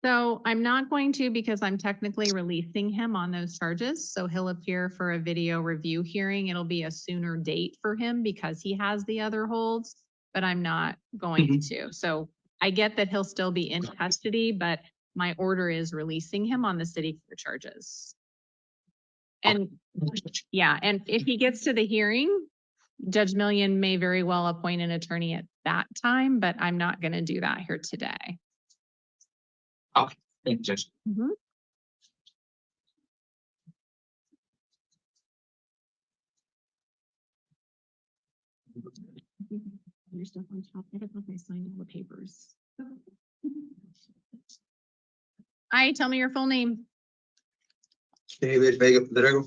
So I'm not going to because I'm technically releasing him on those charges. So he'll appear for a video review hearing. It'll be a sooner date for him because he has the other holds, but I'm not going to. So I get that he'll still be in custody, but my order is releasing him on the city court charges. And yeah, and if he gets to the hearing, Judge Million may very well appoint an attorney at that time, but I'm not going to do that here today. Okay, thank you, Judge. Your stuff on top. I don't know if I signed all the papers. Hi, tell me your full name. David Vega Pedrego.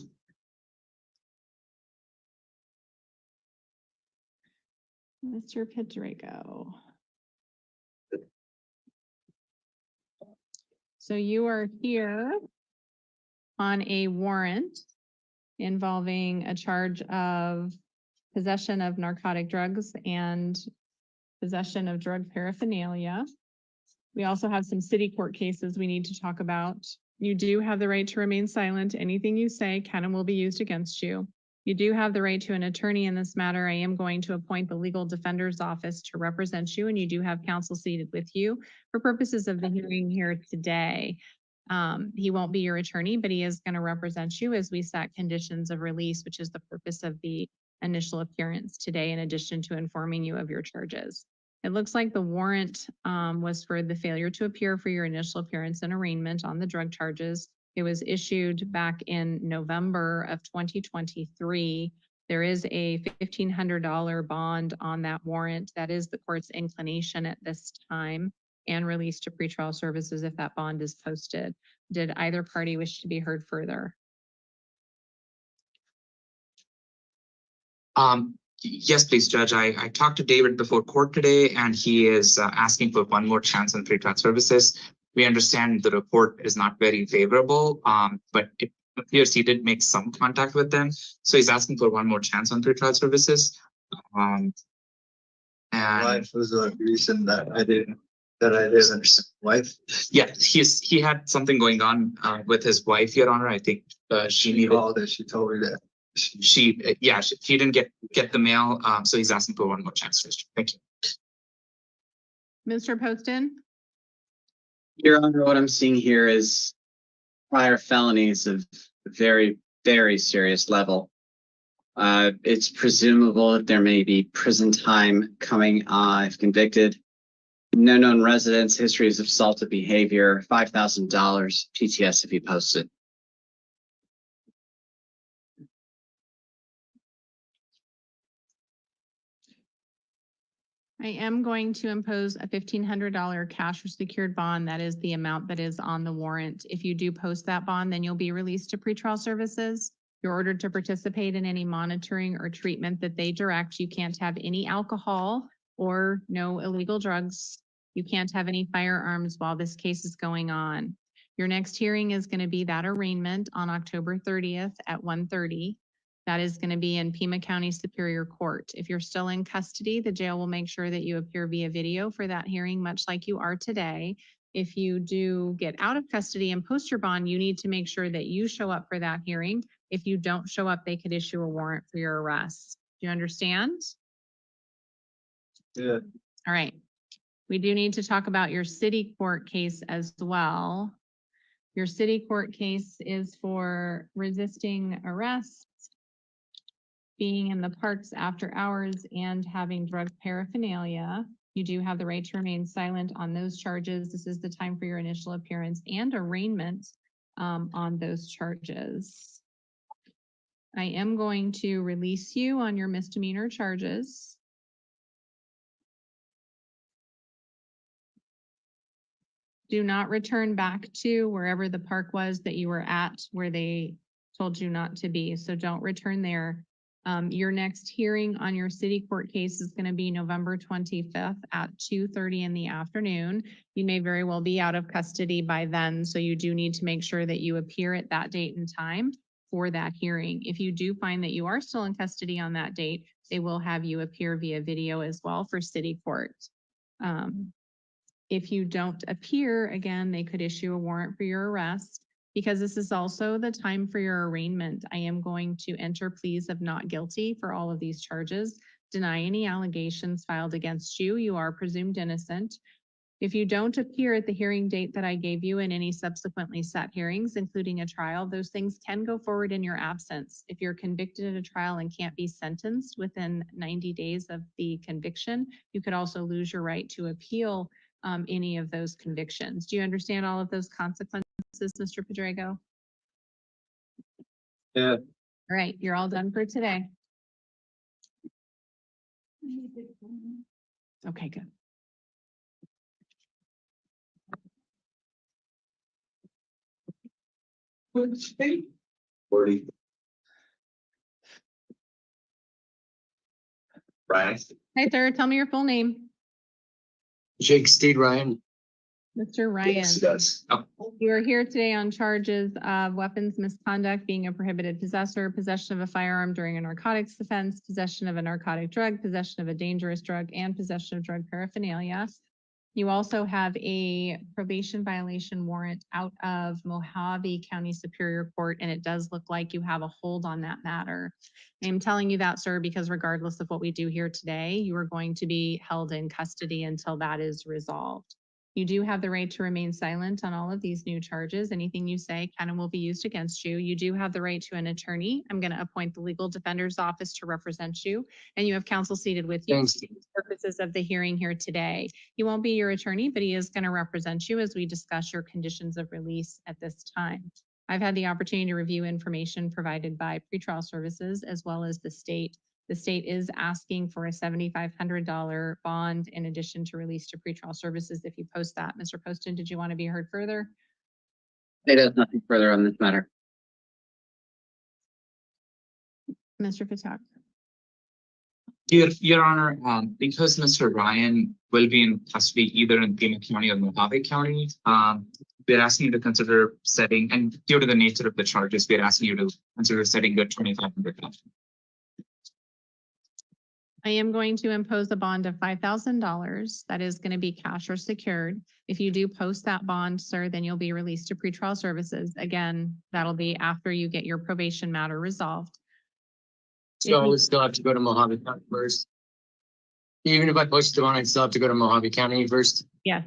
Mr. Pedrego. So you are here on a warrant involving a charge of possession of narcotic drugs and possession of drug paraphernalia. We also have some city court cases we need to talk about. You do have the right to remain silent. Anything you say can and will be used against you. You do have the right to an attorney in this matter. I am going to appoint the legal defender's office to represent you, and you do have counsel seated with you for purposes of the hearing here today. He won't be your attorney, but he is going to represent you as we set conditions of release, which is the purpose of the initial appearance today, in addition to informing you of your charges. It looks like the warrant was for the failure to appear for your initial appearance and arraignment on the drug charges. It was issued back in November of 2023. There is a $1,500 bond on that warrant. That is the court's inclination at this time, and release to pretrial services if that bond is posted. Did either party wish to be heard further? Yes, please, Judge. I talked to David before court today, and he is asking for one more chance on pretrial services. We understand the report is not very favorable, but it appears he did make some contact with them. So he's asking for one more chance on pretrial services. And Wife was the reason that I didn't understand. Wife? Yeah, he had something going on with his wife, Your Honor. I think she needed. Called and she told me that. She didn't get the mail, so he's asking for one more chance. Thank you. Mr. Poston? Your Honor, what I'm seeing here is prior felonies of very, very serious level. It's presumable that there may be prison time coming if convicted. No known residence, histories of assaultive behavior, $5,000 PTS if you post it. I am going to impose a $1,500 cash or secured bond. That is the amount that is on the warrant. If you do post that bond, then you'll be released to pretrial services. You're ordered to participate in any monitoring or treatment that they direct. You can't have any alcohol or no illegal drugs. You can't have any firearms while this case is going on. Your next hearing is going to be that arraignment on October 30th at 1:30. That is going to be in Pima County Superior Court. If you're still in custody, the jail will make sure that you appear via video for that hearing, much like you are today. If you do get out of custody and post your bond, you need to make sure that you show up for that hearing. If you don't show up, they could issue a warrant for your arrest. Do you understand? Yeah. All right. We do need to talk about your city court case as well. Your city court case is for resisting arrest, being in the parks after hours, and having drug paraphernalia. You do have the right to remain silent on those charges. This is the time for your initial appearance and arraignment on those charges. I am going to release you on your misdemeanor charges. Do not return back to wherever the park was that you were at, where they told you not to be. So don't return there. Your next hearing on your city court case is going to be November 25th at 2:30 in the afternoon. You may very well be out of custody by then, so you do need to make sure that you appear at that date and time for that hearing. If you do find that you are still in custody on that date, they will have you appear via video as well for city court. If you don't appear, again, they could issue a warrant for your arrest. Because this is also the time for your arraignment, I am going to enter pleas of not guilty for all of these charges, deny any allegations filed against you. You are presumed innocent. If you don't appear at the hearing date that I gave you in any subsequently set hearings, including a trial, those things can go forward in your absence. If you're convicted at a trial and can't be sentenced within 90 days of the conviction, you could also lose your right to appeal any of those convictions. Do you understand all of those consequences, Mr. Pedrego? Yeah. All right, you're all done for today. Okay, good. What's 40. Ryan. Hi, sir. Tell me your full name. Jake Steed Ryan. Mr. Ryan. Yes, he does. Oh. You are here today on charges of weapons misconduct, being a prohibited possessor, possession of a firearm during a narcotics offense, possession of a narcotic drug, possession of a dangerous drug, and possession of drug paraphernalia. You also have a probation violation warrant out of Mojave County Superior Court, and it does look like you have a hold on that matter. I'm telling you that, sir, because regardless of what we do here today, you are going to be held in custody until that is resolved. You do have the right to remain silent on all of these new charges. Anything you say can and will be used against you. You do have the right to an attorney. I'm going to appoint the legal defender's office to represent you, and you have counsel seated with you for the purposes of the hearing here today. He won't be your attorney, but he is going to represent you as we discuss your conditions of release at this time. I've had the opportunity to review information provided by pretrial services as well as the state. The state is asking for a $7,500 bond in addition to release to pretrial services if you post that. Mr. Poston, did you want to be heard further? It has nothing further on this matter. Mr. Fatak. Your Honor, because Mr. Ryan will be in custody either in Pima County or Mojave County, we're asking you to consider setting, and due to the nature of the charges, we're asking you to consider setting the $2,500. I am going to impose a bond of $5,000. That is going to be cash or secured. If you do post that bond, sir, then you'll be released to pretrial services. Again, that'll be after you get your probation matter resolved. So we still have to go to Mojave County first. Even if I post the bond, I still have to go to Mojave County first. Yeah.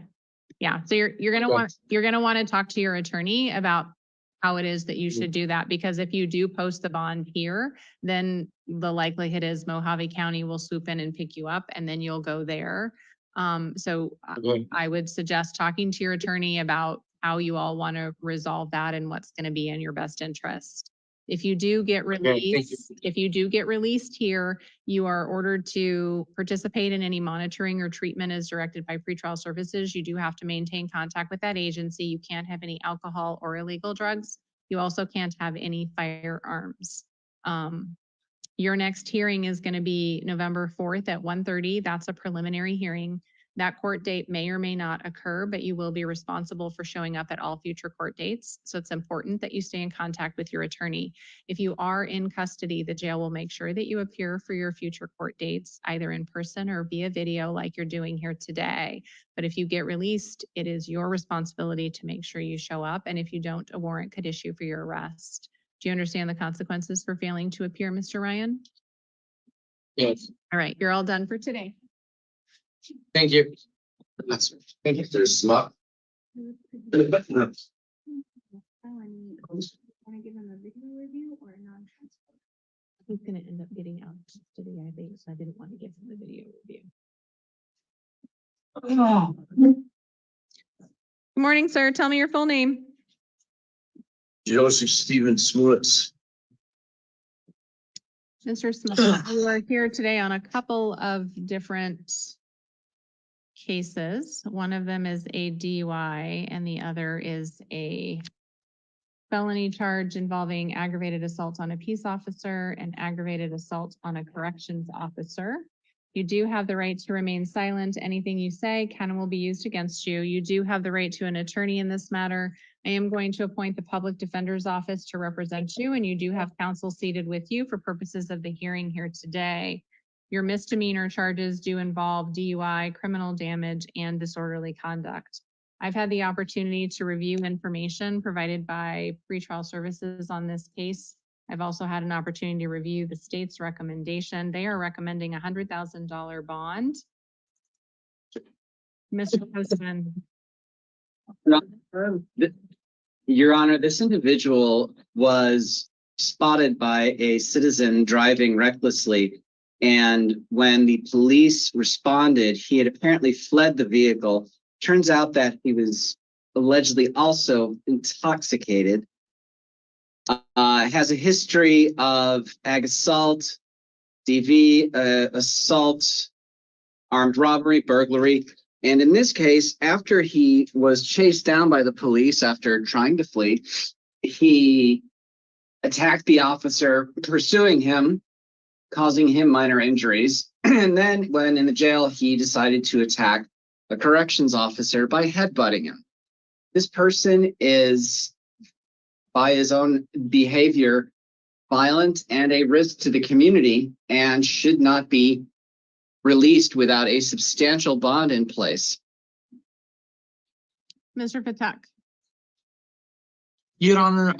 Yeah. So you're gonna want to talk to your attorney about how it is that you should do that, because if you do post the bond here, then the likelihood is Mojave County will swoop in and pick you up, and then you'll go there. I would suggest talking to your attorney about how you all want to resolve that and what's going to be in your best interest. If you do get released, here, you are ordered to participate in any monitoring or treatment as directed by pretrial services. You do have to maintain contact with that agency. You can't have any alcohol or illegal drugs. You also can't have any firearms. Your next hearing is going to be November 4th at 1:30. That's a preliminary hearing. That court date may or may not occur, but you will be responsible for showing up at all future court dates. So it's important that you stay in contact with your attorney. If you are in custody, the jail will make sure that you appear for your future court dates, either in person or via video like you're doing here today. But if you get released, it is your responsibility to make sure you show up. And if you don't, a warrant could issue for your arrest. Do you understand the consequences for failing to appear, Mr. Ryan? Yes, All right, you're all done for today. thank you. Thank you, there's Smutz. He's gonna end up getting out of custody, I think, so I didn't want to give him the video review. Good morning, sir. Tell me your full name. Joseph Stephen Smutz. Mr. Smith, you are here today on a couple of different cases. One of them is a DUI and the other is a felony charge involving aggravated assault on a peace officer and aggravated assault on a corrections officer. You do have the right to remain silent. Anything you say can and will be used against you. You do have the right to an attorney in this matter. I am going to appoint the public defender's office to represent you, and you do have counsel seated with you for purposes of the hearing here today. Your misdemeanor charges do involve DUI, criminal damage, and disorderly conduct. I've had the opportunity to review information provided by pretrial services on this case. I've also had an opportunity to review the state's recommendation. They are recommending a $100,000 bond. Mr. Postman. Your Honor, this individual was spotted by a citizen driving recklessly. And when the police responded, he had apparently fled the vehicle. Turns out that he was allegedly also intoxicated. Has a history of ag assault, DV, assault, armed robbery, burglary. And in this case, after he was chased down by the police after trying to flee, he attacked the officer pursuing him, causing him minor injuries. And then when in the jail, he decided to attack a corrections officer by headbutting him. This person is, by his own behavior, violent and a risk to the community and should not be released without a substantial bond in place. Mr. Patak. Your Honor,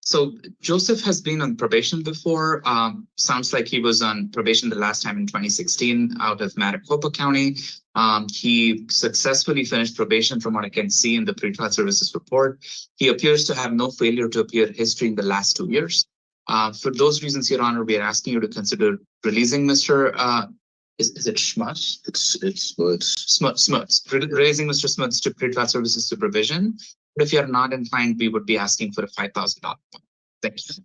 so Joseph has been on probation before. Sounds like he was on probation the last time in 2016 out of Maricopa County. He successfully finished probation from what I can see in the pretrial services report. He appears to have no failure to appear history in the last 2 years. For those reasons, Your Honor, we are asking you to consider releasing Mr. Is it Smutz? It's Smutz. Smutz. Raising Mr. Smutz to pretrial services supervision. But if you're not inclined, we would be asking for a $5,000 bond. Thank you.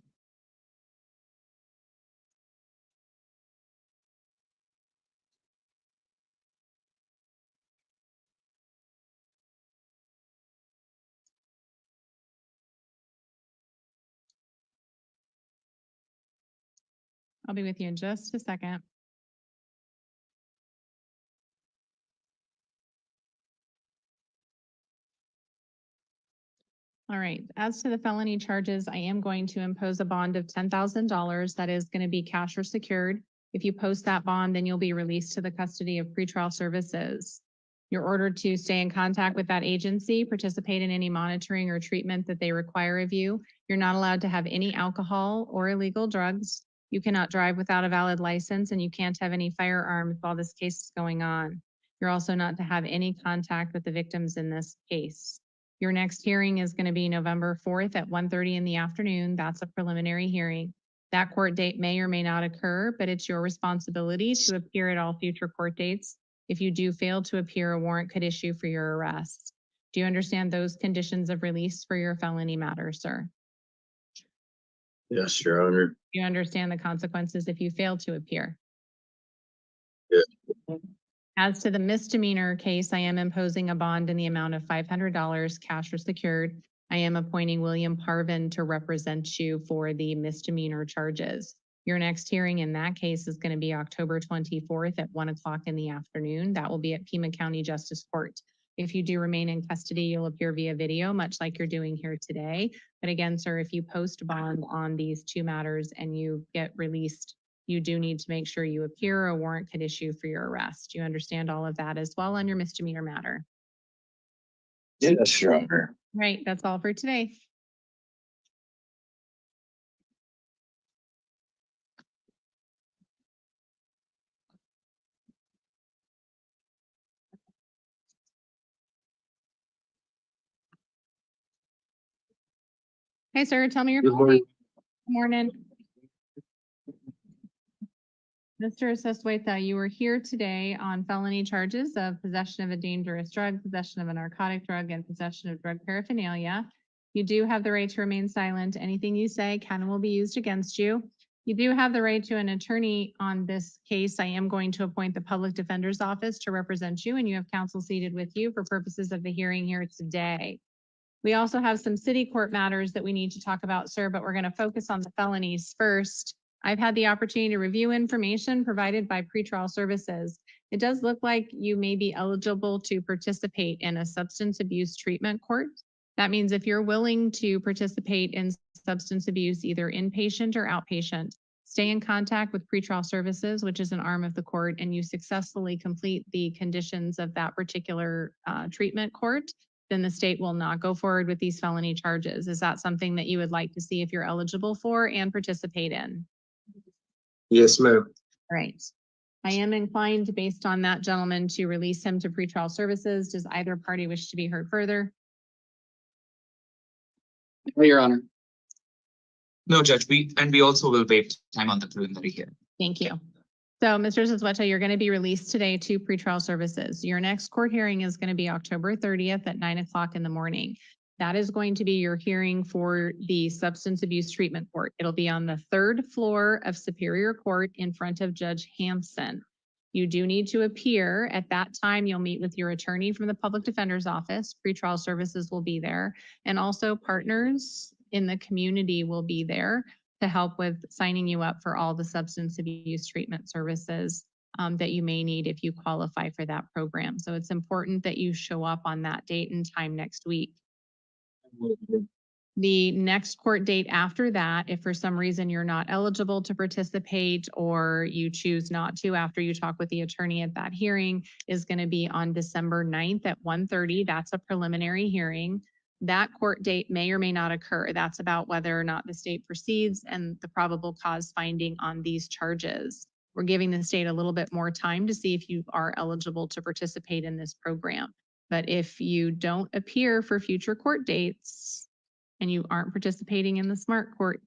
I'll be with you in just a second. All right, as to the felony charges, I am going to impose a bond of $10,000 that is going to be cash or secured. If you post that bond, then you'll be released to the custody of pretrial services. You're ordered to stay in contact with that agency, participate in any monitoring or treatment that they require of you. You're not allowed to have any alcohol or illegal drugs. You cannot drive without a valid license, and you can't have any firearms while this case is going on. You're also not to have any contact with the victims in this case. Your next hearing is going to be November 4th at 1:30 in the afternoon. That's a preliminary hearing. That court date may or may not occur, but it's your responsibility to appear at all future court dates. If you do fail to appear, a warrant could issue for your arrest. Do you understand those conditions of release for your felony matter, sir? Yes, Your Honor. Do you understand the consequences if you fail to appear? Yeah. As to the misdemeanor case, I am imposing a bond in the amount of $500, cash or secured. I am appointing William Parvin to represent you for the misdemeanor charges. Your next hearing in that case is going to be October 24th at 1 o'clock in the afternoon. That will be at Pima County Justice Court. If you do remain in custody, you'll appear via video, much like you're doing here today. But again, sir, if you post bond on these two matters and you get released, you do need to make sure you appear. A warrant could issue for your arrest. You understand all of that as well on your misdemeanor matter. Yes, Your Honor. Right, that's all for today. Hey, sir, tell me your full name. Good morning. Mr. Sesueta, you were here today on felony charges of possession of a dangerous drug, possession of a narcotic drug, and possession of drug paraphernalia. You do have the right to remain silent. Anything you say can and will be used against you. You do have the right to an attorney on this case. I am going to appoint the public defender's office to represent you, and you have counsel seated with you for purposes of the hearing here today. We also have some city court matters that we need to talk about, sir, but we're going to focus on the felonies first. I've had the opportunity to review information provided by pretrial services. It does look like you may be eligible to participate in a substance abuse treatment court. That means if you're willing to participate in substance abuse, either inpatient or outpatient, stay in contact with pretrial services, which is an arm of the court, and you successfully complete the conditions of that particular treatment court, then the state will not go forward with these felony charges. Is that something that you would like to see if you're eligible for and participate in? Yes, ma'am. Right. I am inclined, based on that gentleman, to release him to pretrial services. Does either party wish to be heard further? No, Your Honor. No, Judge, we also will waive time on the preliminary hearing. Thank you. So, Mr. Zazweta, you're going to be released today to pretrial services. Your next court hearing is going to be October 30th at 9 o'clock in the morning. That is going to be your hearing for the substance abuse treatment court. It'll be on the 3rd floor of Superior Court in front of Judge Hampson. You do need to appear. At that time, you'll meet with your attorney from the public defender's office. Pretrial services will be there. And also partners in the community will be there to help with signing you up for all the substance abuse treatment services that you may need if you qualify for that program. So it's important that you show up on that date and time next week. The next court date after that, if for some reason you're not eligible to participate or you choose not to after you talk with the attorney at that hearing, is going to be on December 9th at 1:30. That's a preliminary hearing. That court date may or may not occur. That's about whether or not the state proceeds and the probable cause finding on these charges. We're giving the state a little bit more time to see if you are eligible to participate in this program. But if you don't appear for future court dates and you aren't participating in the SMART court,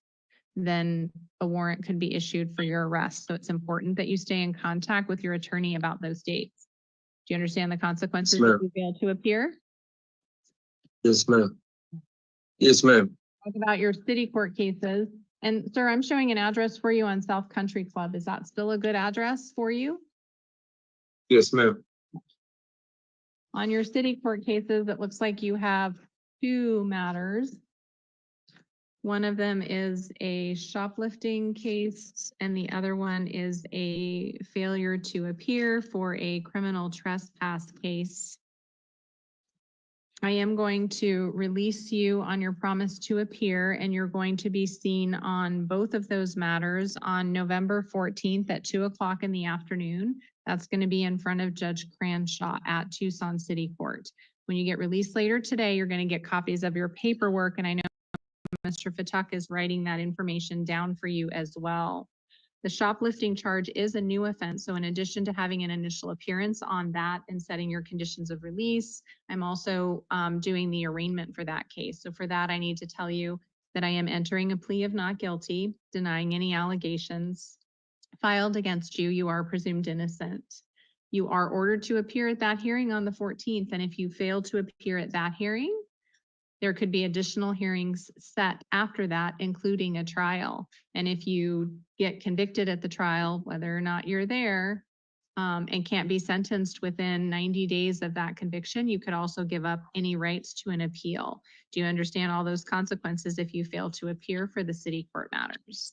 then a warrant could be issued for your arrest. So it's important that you stay in contact with your attorney about those dates. Do you understand the consequences if you fail to appear? Yes, ma'am. Yes, ma'am. Talk about your city court cases. And sir, I'm showing an address for you on South Country Club. Is that still a good address for you? Yes, ma'am. On your city court cases, it looks like you have 2 matters. One of them is a shoplifting case, and the other one is a failure to appear for a criminal trespass case. I am going to release you on your promise to appear, and you're going to be seen on both of those matters on November 14th at 2 o'clock in the afternoon. That's going to be in front of Judge Cranshaw at Tucson City Court. When you get released later today, you're going to get copies of your paperwork, and I know Mr. Fatak is writing that information down for you as well. The shoplifting charge is a new offense. So in addition to having an initial appearance on that and setting your conditions of release, I'm also doing the arraignment for that case. So for that, I need to tell you that I am entering a plea of not guilty, denying any allegations filed against you. You are presumed innocent. You are ordered to appear at that hearing on the 14th. And if you fail to appear at that hearing, there could be additional hearings set after that, including a trial. And if you get convicted at the trial, whether or not you're there, and can't be sentenced within 90 days of that conviction, you could also give up any rights to an appeal. Do you understand all those consequences if you fail to appear for the city court matters?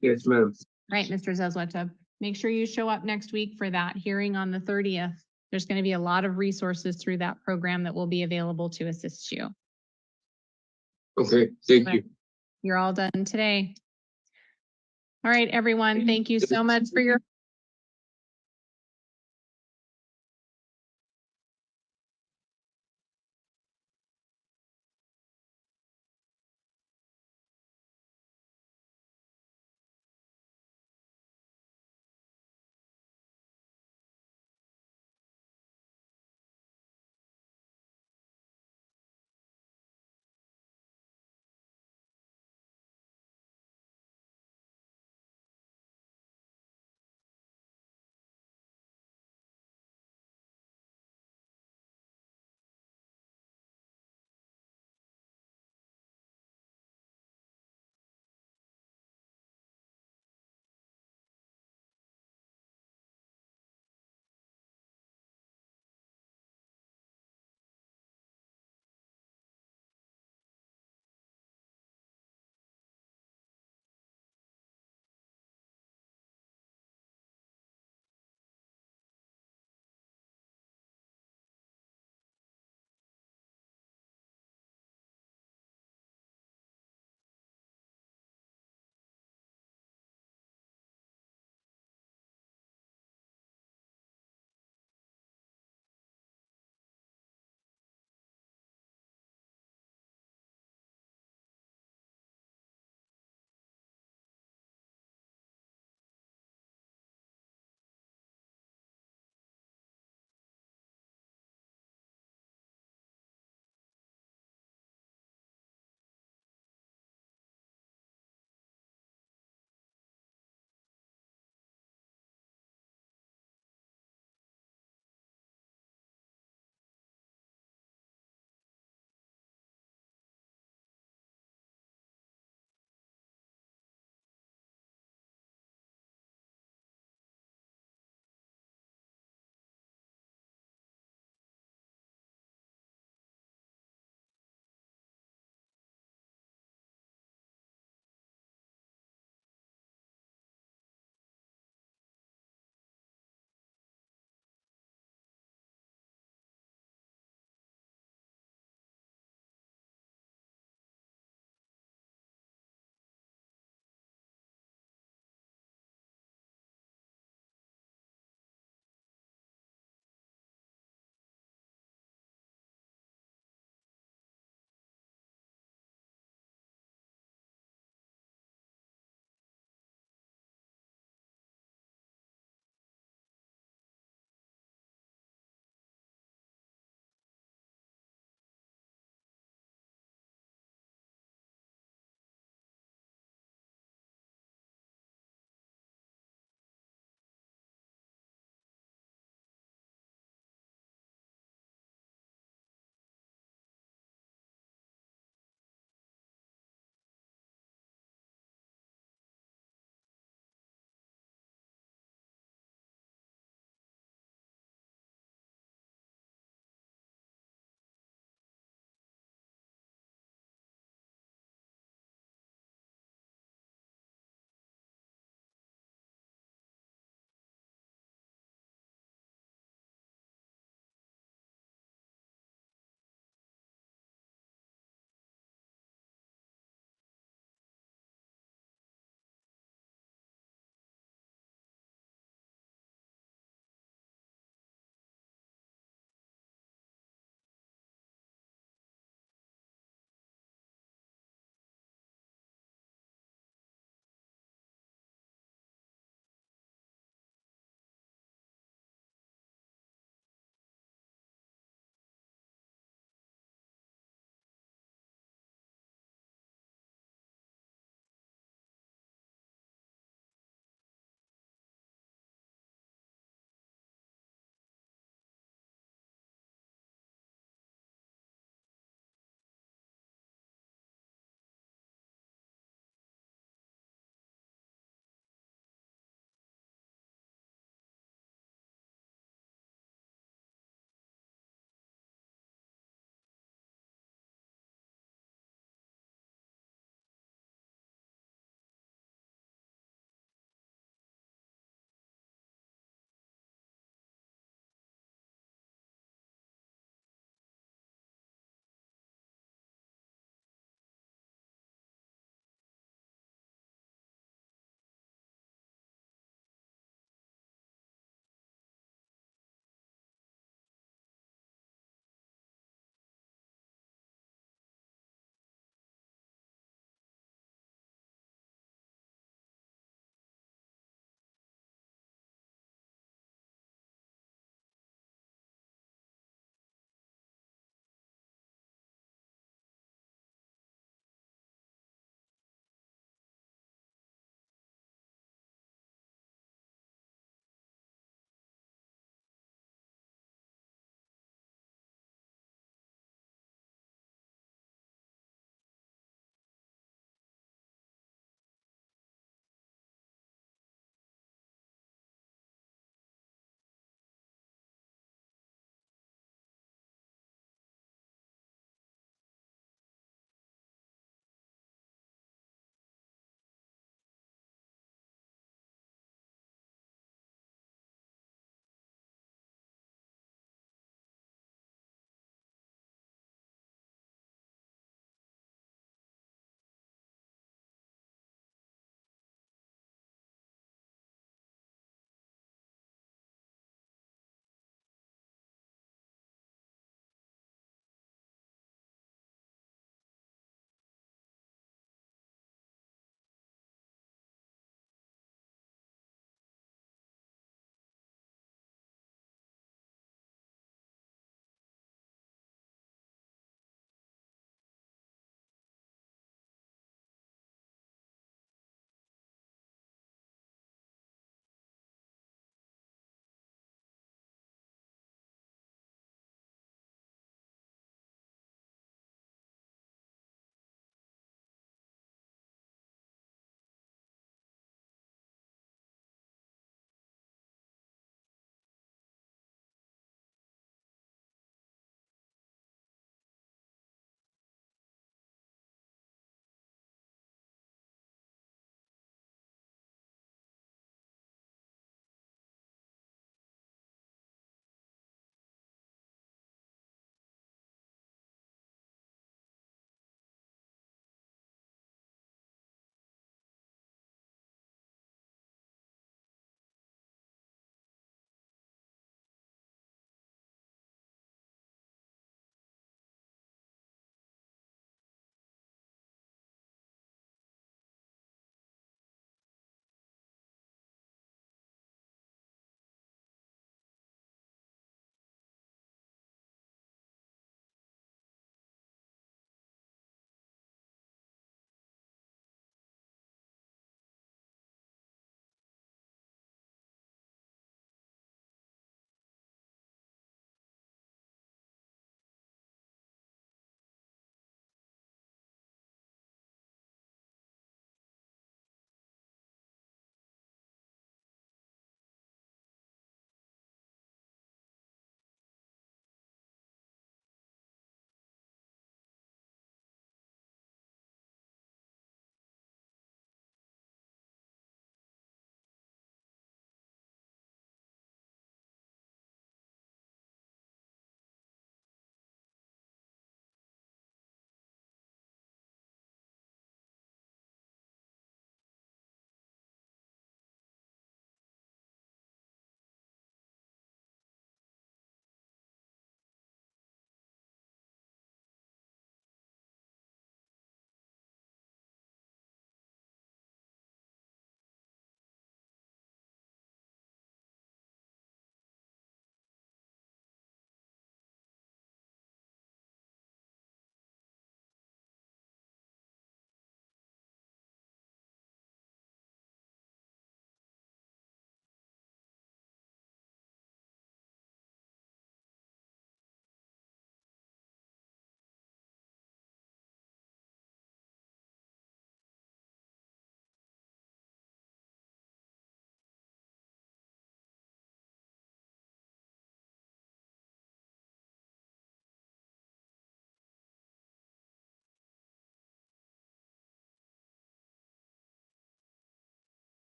Yes, ma'am. Right, Mr. Zezweta, make sure you show up next week for that hearing on the 30th. There's going to be a lot of resources through that program that will be available to assist you. Okay, thank you. You're all done today. All right, everyone, thank you so much for your